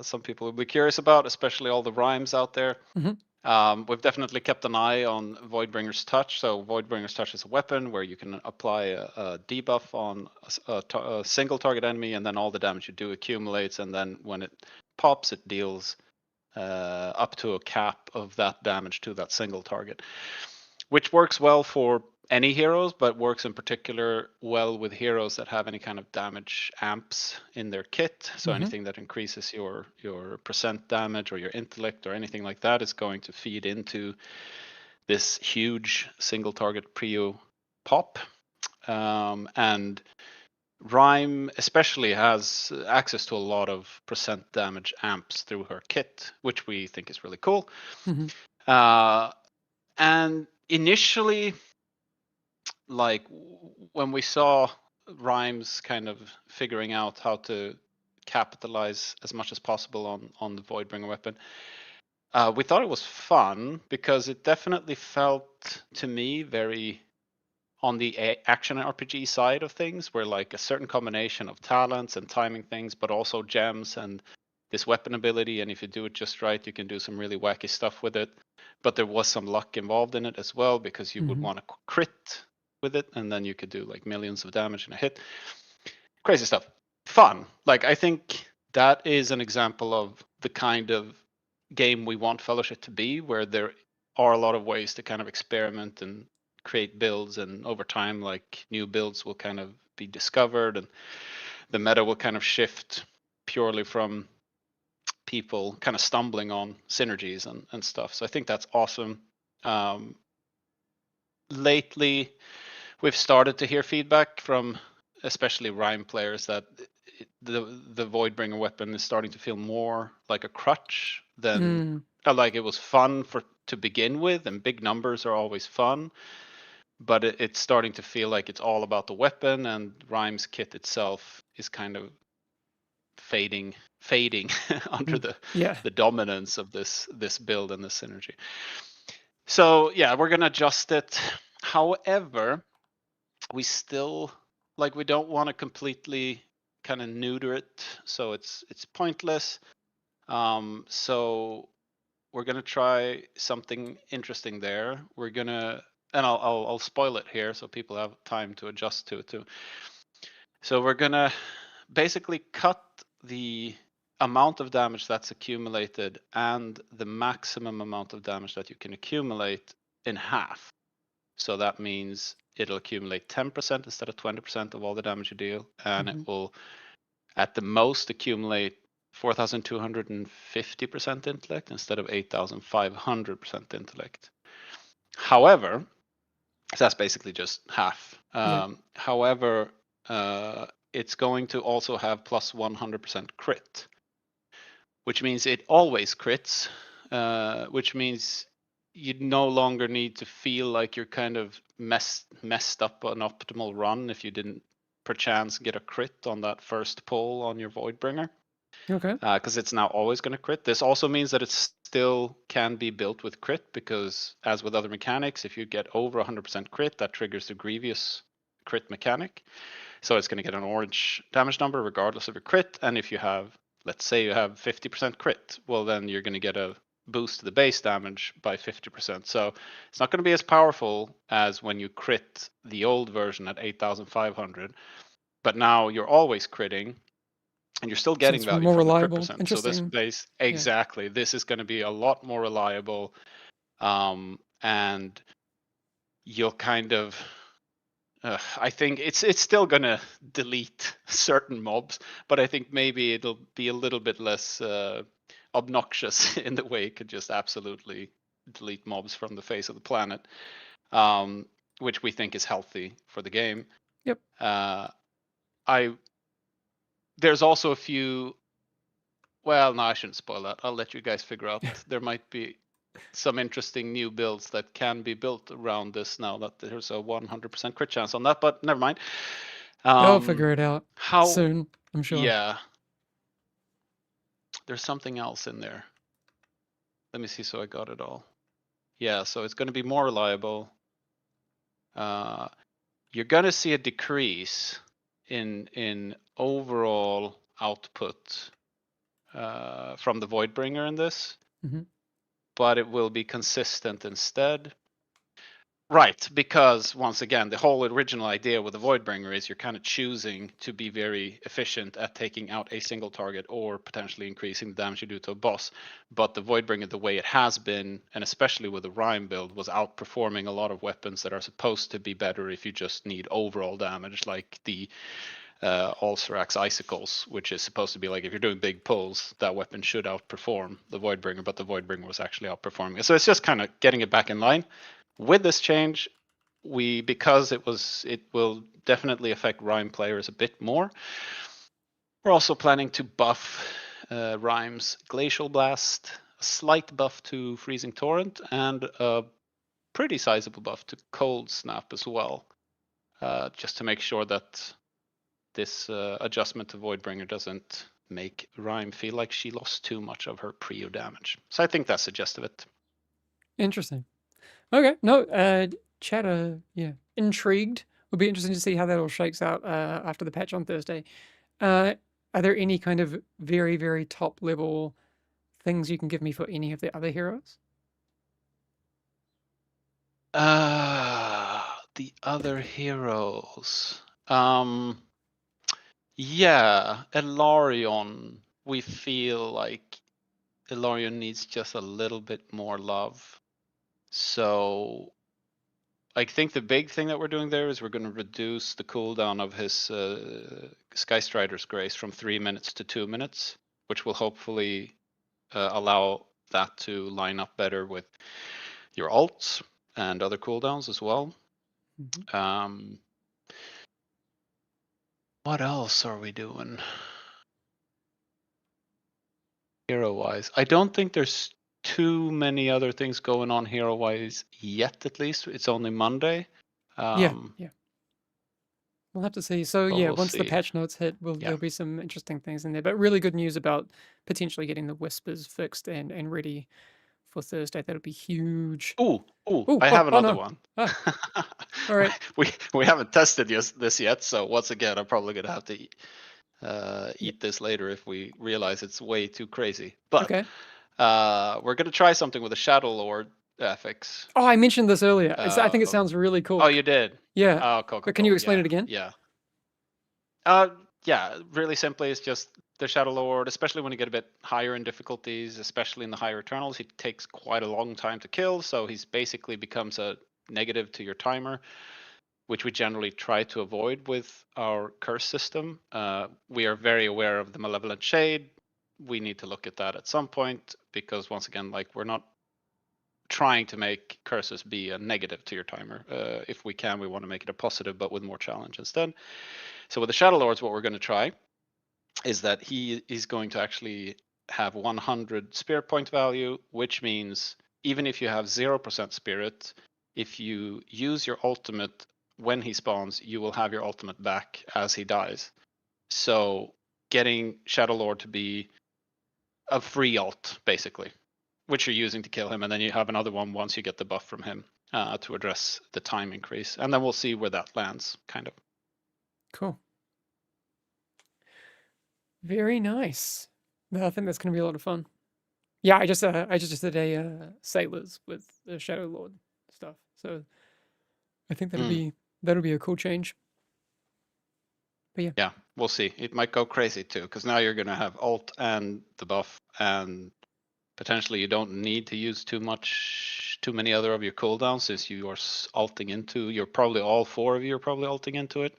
some people will be curious about, especially all the rhymes out there. Hmm. We've definitely kept an eye on Voidbringer's Touch. So Voidbringer's Touch is a weapon where you can apply a debuff on a single target enemy, and then all the damage you do accumulates, and then when it pops, it deals up to a cap of that damage to that single target, which works well for any heroes, but works in particular well with heroes that have any kind of damage amps in their kit. So Hmm. anything that increases your percent damage or your intellect or anything like that is going to feed into this huge single target prio pop. And Rhyme especially has access to a lot of percent damage amps through her kit, which we think is really cool. Hmm. And initially, like when we saw Rhymes kind of figuring out how to capitalize as much as possible on the Voidbringer weapon, we thought it was fun because it definitely felt to me very on the action RPG side of things, where like a certain combination of talents and timing things, but also gems and this weapon ability, and if you do it just right, you can do some really wacky stuff with it. But there was some luck involved in it as well, because you would Hmm. want to crit with it, and then you could do like millions of damage in a hit. Crazy stuff. Fun. Like I think that is an example of the kind of game we want Fellowship to be, where there are a lot of ways to kind of experiment and create builds, and over time, like new builds will kind of be discovered, and the meta will kind of shift purely from people kind of stumbling on synergies and stuff. So I think that's awesome. Lately, we've started to hear feedback from especially Rhyme players that the Voidbringer weapon is starting to feel more like a crutch than Mm, like it was fun to begin with, and big numbers are always fun. But it's starting to feel like it's all about the weapon, and Rhyme's kit itself is kind of fading under yeah. the dominance of this build and this synergy. So yeah, we're gonna adjust it. However, we still we don't want to completely kind of neuter it, so it's pointless. So we're gonna try something interesting there. We're gonna, and I'll spoil it here so people have time to adjust to it too. So we're gonna basically cut the amount of damage that's accumulated and the maximum amount of damage that you can accumulate in half. So that means it'll accumulate 10% instead of 20% of all the damage you deal, and it will at the most accumulate 4,250% intellect instead of 8,500% intellect. However, so that's basically just half. Yeah. However, it's going to also have plus 100% crit, which means it always crits, which means you no longer need to feel like you're kind of messed up an optimal run if you didn't perchance get a crit on that first pull on your Voidbringer, Okay. because it's now always going to crit. This also means that it still can be built with crit, because as with other mechanics, if you get over 100% crit, that triggers the Grievous crit mechanic. So it's going to get an orange damage number regardless of your crit. And if you have, let's say you have 50% crit, well, then you're going to get a boost to the base damage by 50%. So it's not going to be as powerful as when you crit the old version at 8,500. But now you're always critting, and you're still So getting it's value more from the crit reliable. percent. So this Interesting. base, Yeah. exactly, this is going to be a lot more reliable. And you'll kind of I think it's still gonna delete certain mobs, but I think maybe it'll be a little bit less obnoxious in the way it could just absolutely delete mobs from the face of the planet, which we think is healthy for the game. Yep. I There's also a few. Well, no, I shouldn't spoil that. I'll let you guys figure out. There might be some interesting new builds that can be built around this now that there's a 100% crit chance on that, but never mind. They'll figure it out How? soon, I'm sure. Yeah, there's something else in there. Let me see. So I got it all. Yeah, so it's going to be more reliable. You're going to see a decrease in overall output from the Voidbringer in this, but it will be consistent instead. Right, because once again, the whole original idea with the Voidbringer is you're kind of choosing to be very efficient at taking out a single target or potentially increasing the damage you do to a boss. But the Voidbringer, the way it has been, and especially with the Rhyme build, was outperforming a lot of weapons that are supposed to be better if you just need overall damage, like the Ulcerax Icicles, which is supposed to be like if you're doing big pulls, that weapon should outperform the Voidbringer, but the Voidbringer was actually outperforming it. So it's just kind of getting it back in line. With this change, because it will definitely affect Rhyme players a bit more. We're also planning to buff Rhyme's Glacial Blast, a slight buff to Freezing Torrent, and a pretty sizable buff to Cold Snap as well, just to make sure that this adjustment to Voidbringer doesn't make Rhyme feel like she lost too much of her Prio damage. So I think that's the gist of it. Interesting. Okay. No, chat, yeah, intrigued. Would be interesting to see how that all shakes out after the patch on Thursday. Are there any kind of very, very top level things you can give me for any of the other heroes? The other heroes. Yeah, Elarion. We feel like Elarion needs just a little bit more love. So I think the big thing that we're doing there is we're going to reduce the cooldown of his Skystrider's Grace from 3 minutes to 2 minutes, which will hopefully allow that to line up better with your ults and other cooldowns as well. What else are we doing? Hero-wise, I don't think there's too many other things going on hero-wise yet. At least it's only Monday. Yeah, yeah. We'll have to see. So But yeah, we'll once the see. patch notes hit, Yeah. there'll be some interesting things in there. But really good news about potentially getting the whispers fixed and ready for Thursday. That'll be huge. Oh, Oh, I oh, have oh another no. one. Ah, all right. We haven't tested this yet, so once again, I'm probably gonna have to eat this later if we realize it's way too crazy. But Okay. we're gonna try something with the Shadow Lord affix. Oh, I mentioned this earlier. I think it Uh, sounds really cool. oh, you did? Yeah. Oh, cool, But can you explain yeah, it again? Yeah. Yeah, really simply, it's just the Shadow Lord, especially when you get a bit higher in difficulties, especially in the higher Eternals, he takes quite a long time to kill, so he's basically becomes a negative to your timer, which we generally try to avoid with our curse system. We are very aware of the Malevolent Shade. We need to look at that at some point, because once again, like, we're not trying to make curses be a negative to your timer. If we can, we want to make it a positive, but with more challenge instead. So with the Shadow Lords, what we're going to try is that he is going to actually have 100 spirit point value, which means even if you have 0% spirit, if you use your ultimate when he spawns, you will have your ultimate back as he dies. So getting Shadow Lord to be a free ult, basically, which you're using to kill him, and then you have another one once you get the buff from him to address the time increase. And then we'll see where that lands, kind of. Cool. Very nice. No, I think that's going to be a lot of fun. Yeah, I just did a sailors with the Shadow Lord stuff. So I think that'll be a cool change. But yeah. Yeah, we'll see. It might go crazy too, because now you're going to have ult and the buff, and potentially you don't need to use too many other of your cooldowns, since you are ulting into. You're probably all four of you are probably ulting into it.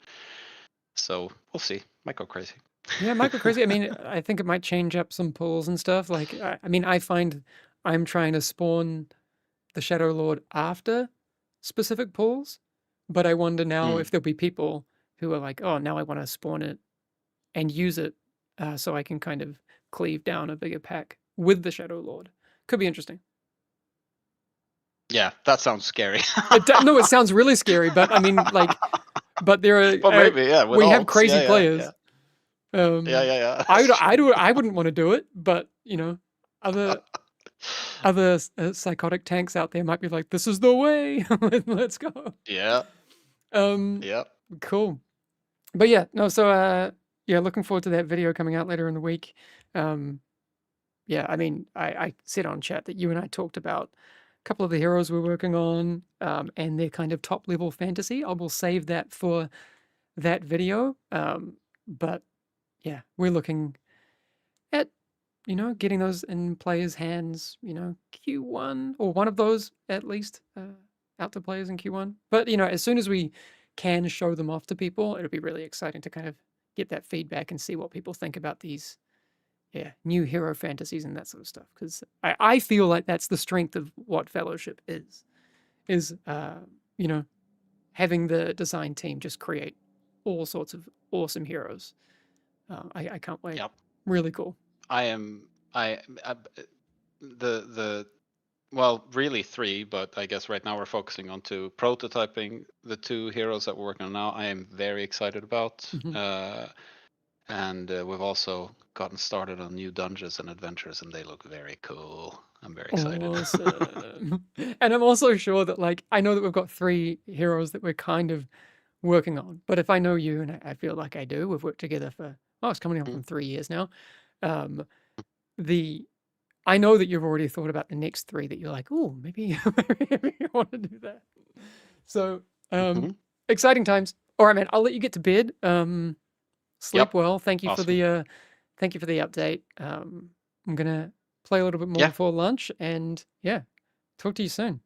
So we'll see. Might go crazy. Yeah, it might go crazy. I mean, I think it might change up some pulls and stuff. Like, I mean, I find I'm trying to spawn the Shadow Lord after specific pulls, but I wonder now if there'll be people who are like, oh, now I want to spawn it and use it so I can kind of cleave down a bigger pack with the Shadow Lord. Could be interesting. Yeah, that sounds scary. No, it sounds really scary, but I mean, like, but there are. Well, maybe, yeah. With We have ults, crazy yeah, players. Yeah. Yeah. That's true. I wouldn't want to do it, but you know, other psychotic tanks out there might be like, this is the way. Let's go. Yeah. Yeah. Cool. But yeah, no. So yeah, looking forward to that video coming out later in the week. Yeah, I mean, I said on chat that you and I talked about a couple of the heroes we're working on, and their kind of top level fantasy. I will save that for that video. But yeah, we're looking at, getting those in players' hands, Q1 or one of those at least, out to players in Q1. But, as soon as we can show them off to people, it'll be really exciting to kind of get that feedback and see what people think about these, new hero fantasies and that sort of stuff. Because I feel like that's the strength of what Fellowship is, having the design team just create all sorts of awesome heroes. I can't wait. Yep. Really cool. Well, really three, but I guess right now we're focusing on two. Prototyping the two heroes that we're working on now, I am very excited about. And we've also gotten started on new dungeons and adventures, and they look very cool. I'm very excited. Awesome. And I'm also sure that, like, I know that we've got 3 heroes that we're kind of working on, but if I know you, and I feel like I do, we've worked together for, it's coming up on 3 years now. I know that you've already thought about the next 3 that you're like, oh, maybe, maybe I want to do that. So, exciting times. All right, man, I'll let you get to bed. Sleep well. Thank you for the update. I'm gonna play a little bit more before lunch, and talk to you soon.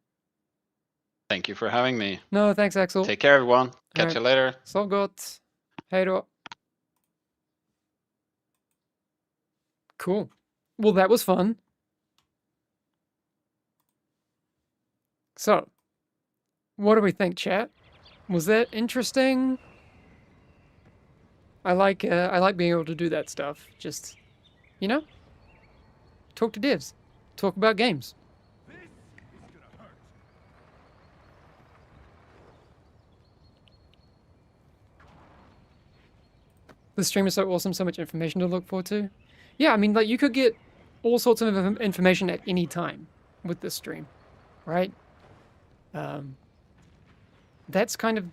Thank you for having me. No, thanks, Axel. Take care, everyone. Catch you later. Så gott. Hej då. Cool. Well, that was fun. So, what do we think, chat? Was that interesting? I like being able to do that stuff. Just, talk to devs, talk about games. The stream is so awesome, so much information to look forward to. Yeah, I mean, like, you could get all sorts of information at any time with this stream, right? That's kind of...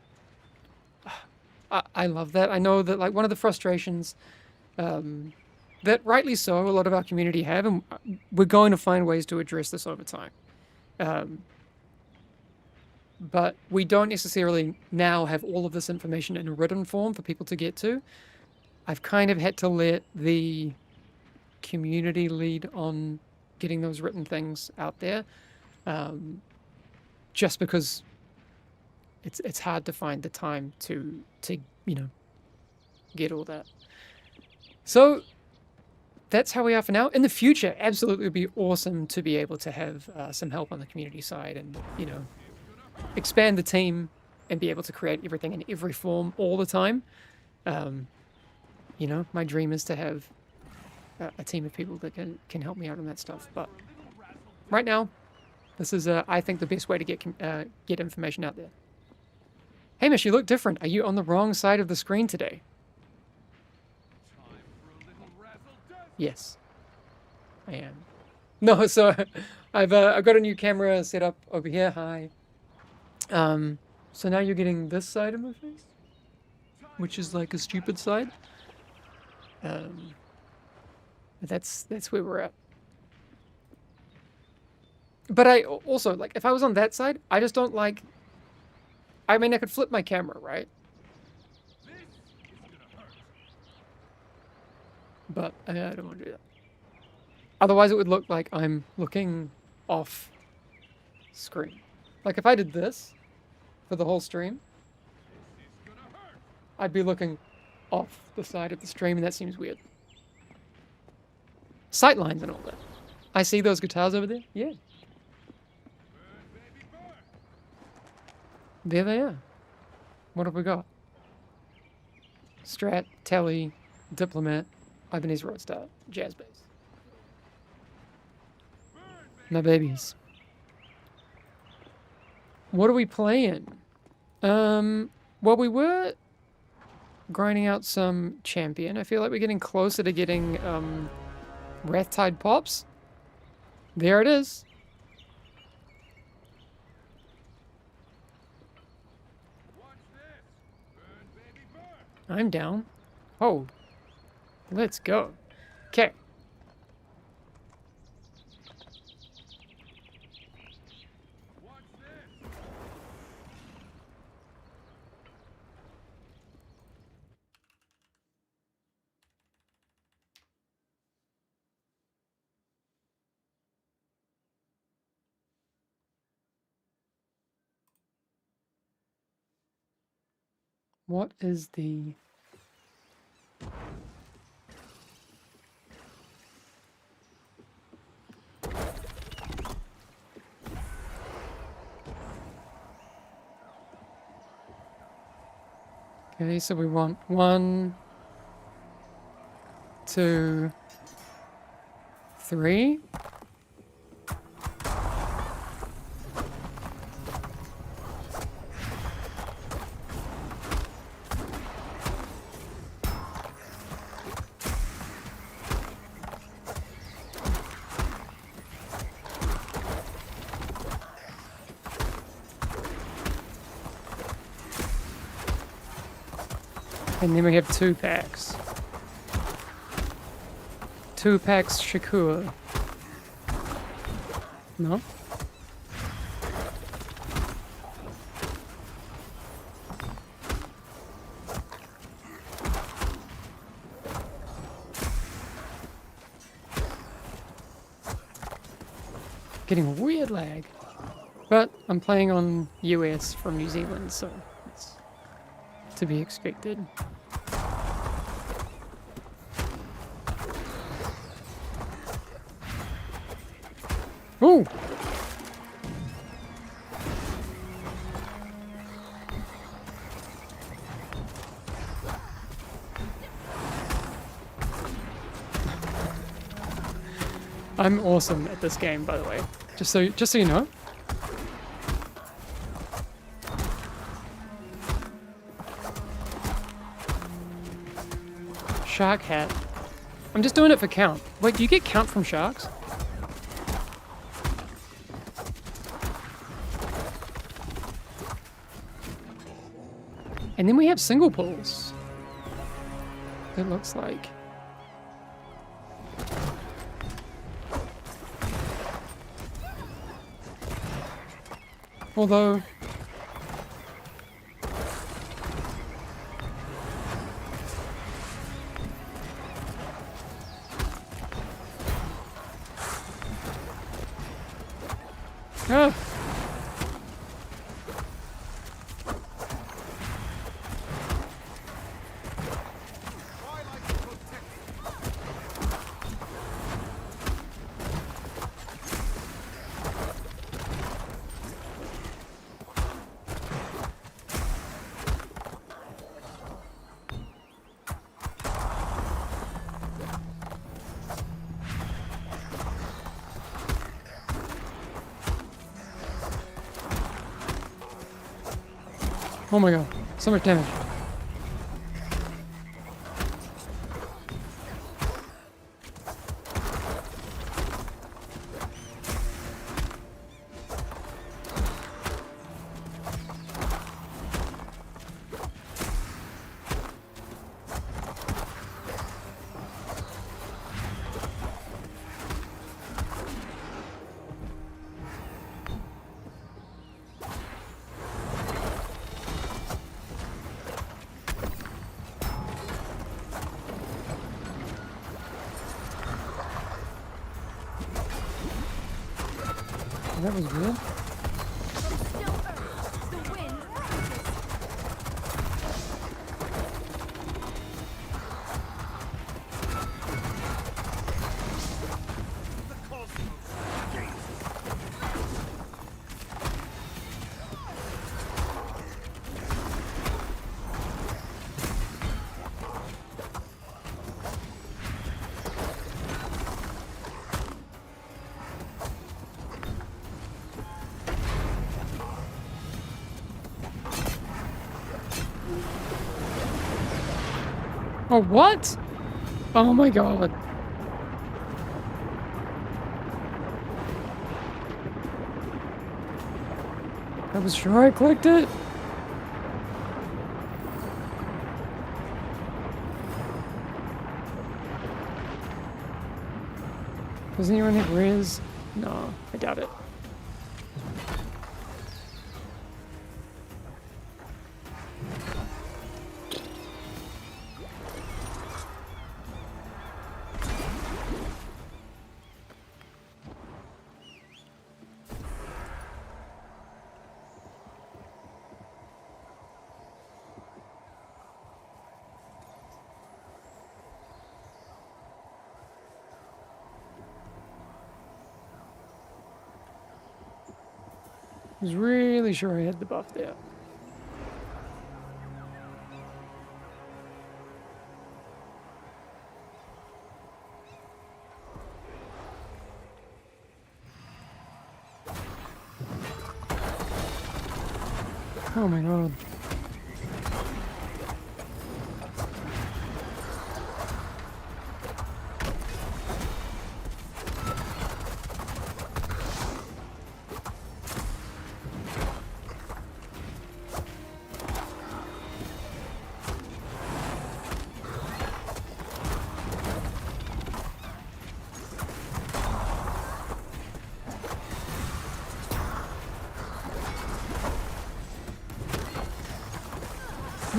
I love that. I know that, like, one of the frustrations that, rightly so, a lot of our community have, and we're going to find ways to address this over time. But we don't necessarily now have all of this information in a written form for people to get to. I've kind of had to let the community lead on getting those written things out there, just because it's hard to find the time to you know, get all that. So that's how we are for now. In the future, absolutely, it would be awesome to be able to have some help on the community side, and, you know, expand the team and be able to create everything in every form all the time. You know, my dream is to have a team of people that can help me out on that stuff. But right now, this is, I think, the best way to get information out there. Hamish, you look different. Are you on the wrong side of the screen today? Yes, I am. No, so I've got a new camera set up over here. Hi. So now you're getting this side of my face, which is like a stupid side. That's where we're at. But I also, like, if I was on that side, I just don't like... I mean, I could flip my camera, right? But I don't want to do that. Otherwise, it would look like I'm looking off screen. Like, if I did this for the whole stream, I'd be looking off the side of the stream, and that seems weird. Sightlines and all that. I see those guitars over there? Yeah. There they are. What have we got? Strat, Telly, Diplomat, Ibanez Roadstar, Jazz Bass. My babies. What are we playing? Well, we were grinding out some Champion. I feel like we're getting closer to getting Wrathtide Pops. There it is. I'm down. Oh, let's go. Okay. What is the... Okay, so we want 1, 2, 3. And then we have 2 packs. 2 packs Shakur. No? Getting weird lag. But I'm playing on US from New Zealand, so it's to be expected. Ooh! I'm awesome at this game, by the way. Just so you know. Shark hat. I'm just doing it for count. Wait, do you get count from sharks? And then we have single pulls. It looks like. Although... Ah! Oh my god, so much damage. That was weird. Oh, what? Oh my god. I was sure I clicked it. Does anyone have res? No, I doubt it. I was really sure I had the buff there. Oh my god.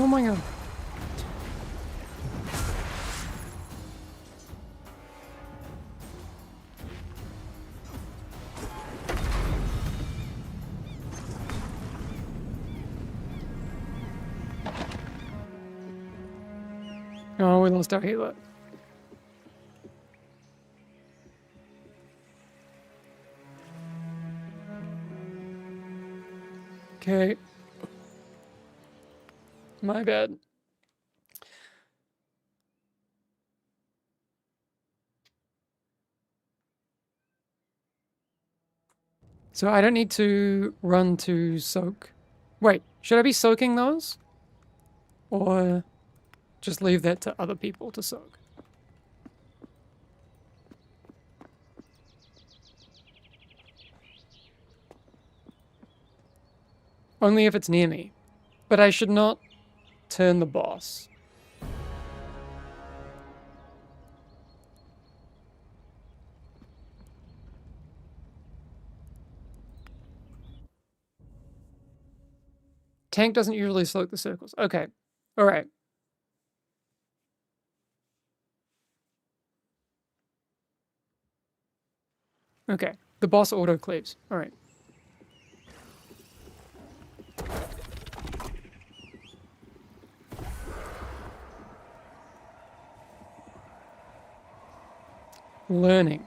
Oh my god. Oh, we lost our healer. Okay. My bad. So I don't need to run to soak. Wait, should I be soaking those? Or just leave that to other people to soak? Only if it's near me. But I should not turn the boss. Tank doesn't usually soak the circles. Okay. Alright. Okay. The boss auto cleaves. Alright. Learning.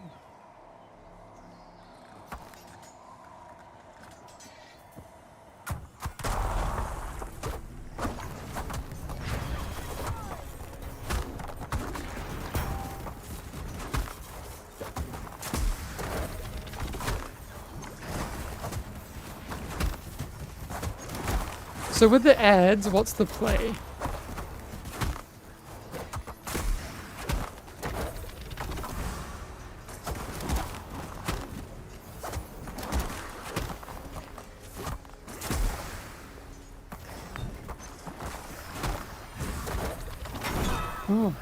So with the ads, what's the play? Oh.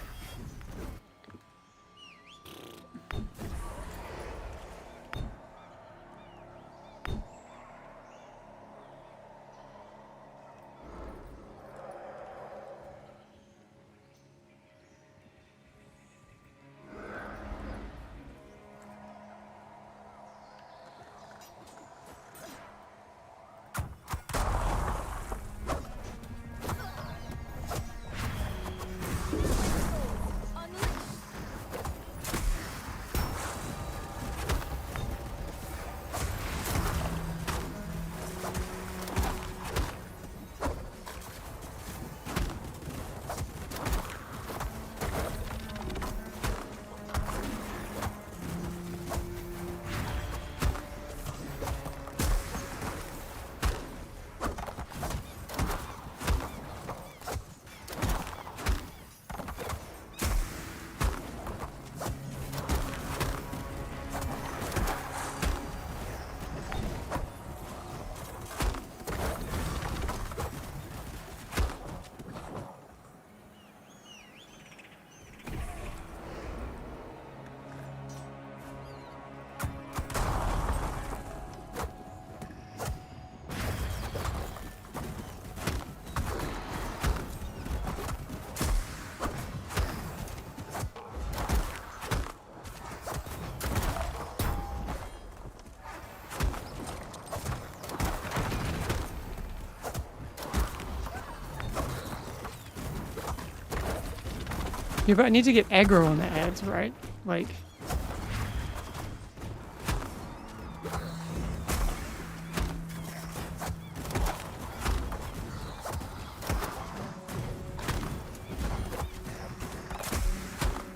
Yeah, but I need to get aggro on the ads, right? Like...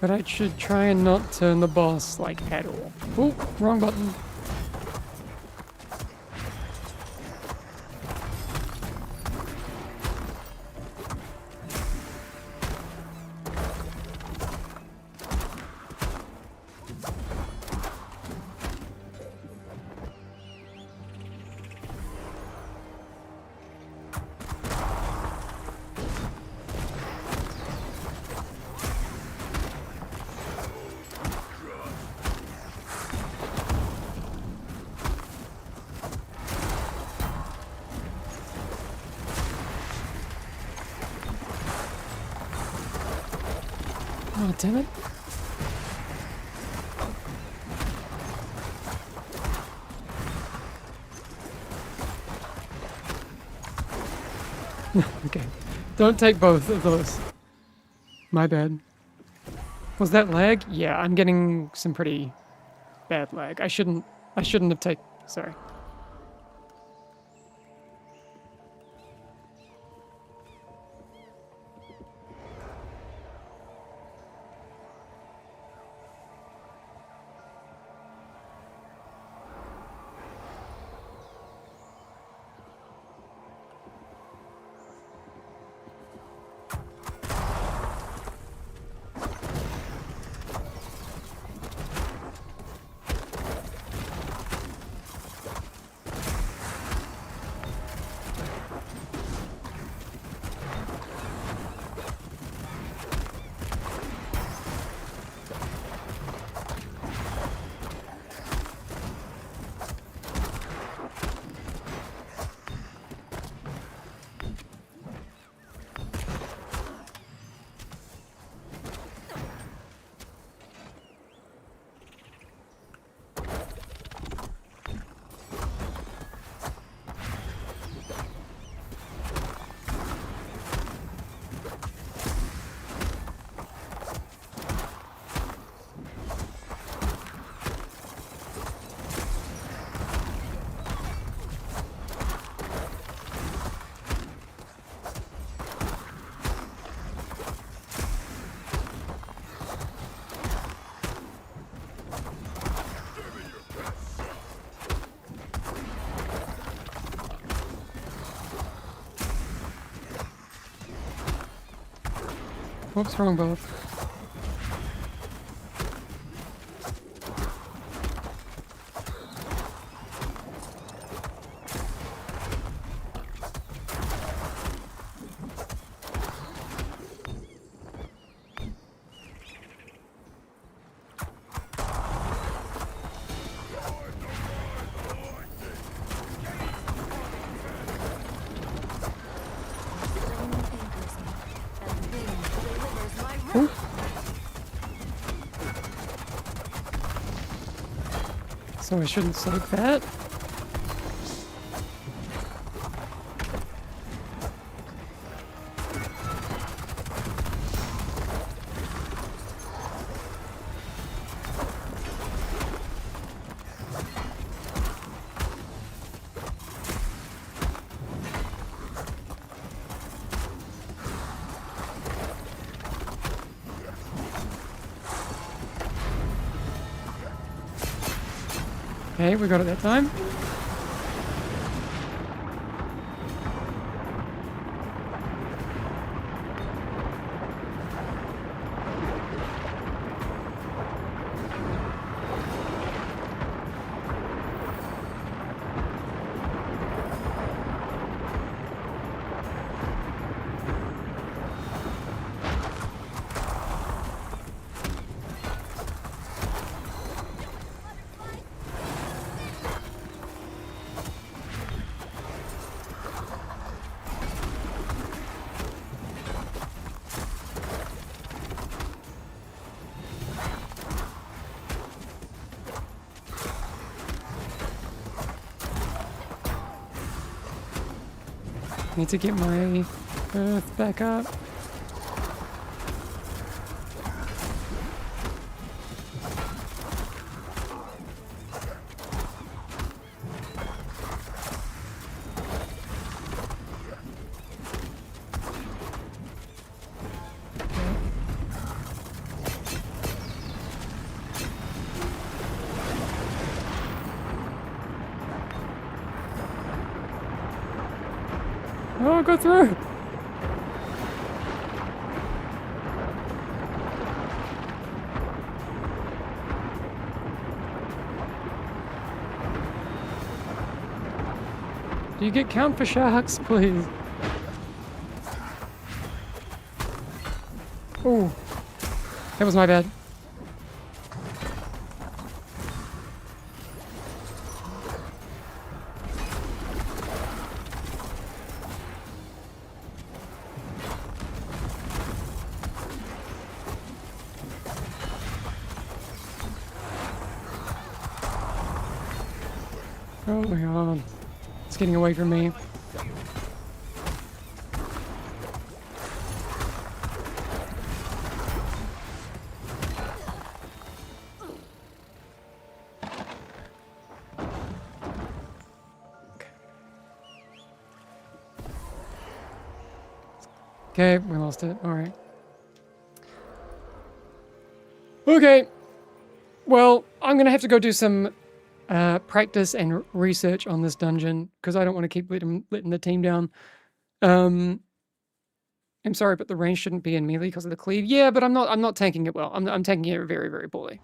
But I should try and not turn the boss, like, at all. Oh, wrong button. Oh, damn it. Okay. Don't take both of those. My bad. Was that lag? Yeah, I'm getting some pretty bad lag. I shouldn't have taken... Sorry. Whoops, wrong bow. So I shouldn't soak that. Okay, we got it that time. Need to get my earth back up. Oh, go through! Do you get count for sharks, please? Oh, that was my bad. Oh my god. It's getting away from me. Okay, we lost it. Alright. Okay. Well, I'm gonna have to go do some practice and research on this dungeon because I don't want to keep letting the team down. I'm sorry, but the range shouldn't be in melee because of the cleave. Yeah, but I'm not tanking it well. I'm tanking it very, very poorly.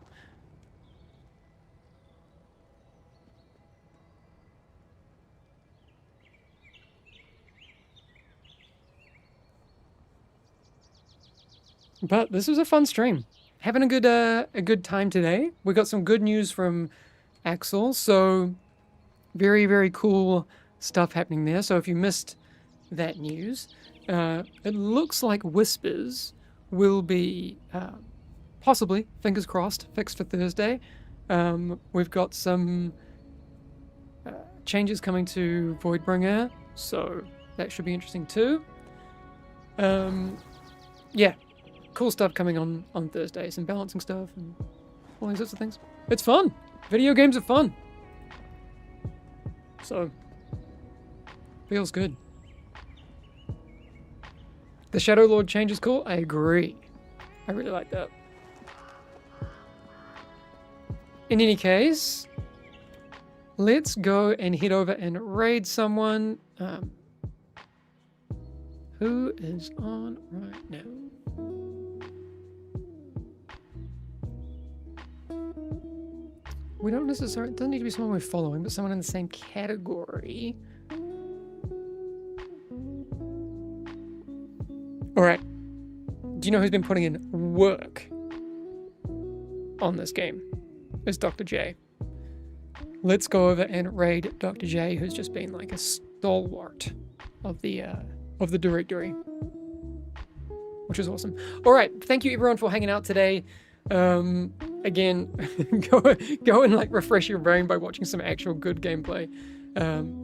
But this was a fun stream. Having a good time today. We got some good news from Axel, so very, very cool stuff happening there. So if you missed that news, it looks like Whispers will be possibly, fingers crossed, fixed for Thursday. We've got some changes coming to Voidbringer, so that should be interesting too. Yeah, cool stuff coming on Thursday, some balancing stuff and all these sorts of things. It's fun. Video games are fun. So, feels good. The Shadow Lord change is cool. I agree. I really like that. In any case, let's go and head over and raid someone. Who is on right now? We don't necessarily, it doesn't need to be someone we're following, but someone in the same category. All right. Do you know who's been putting in work on this game? It's Dr. J. Let's go over and raid Dr. J, who's just been like a stalwart of the directory, which is awesome. All right, thank you everyone for hanging out today. Again, go and like refresh your brain by watching some actual good gameplay,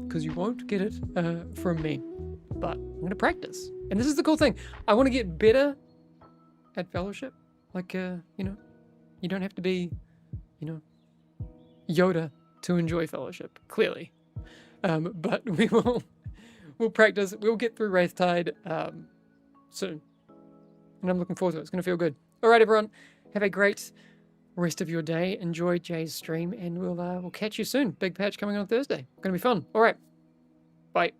because you won't get it from me. But I'm gonna practice, and this is the cool thing. I want to get better at Fellowship. Like, you know, you don't have to be, you know, Yoda to enjoy Fellowship, clearly. But we'll practice. We'll get through Wraithtide soon, and I'm looking forward to it. It's gonna feel good. All right, everyone, have a great rest of your day. Enjoy Jay's stream, and we'll catch you soon. Big patch coming on Thursday. Gonna be fun. All right, bye.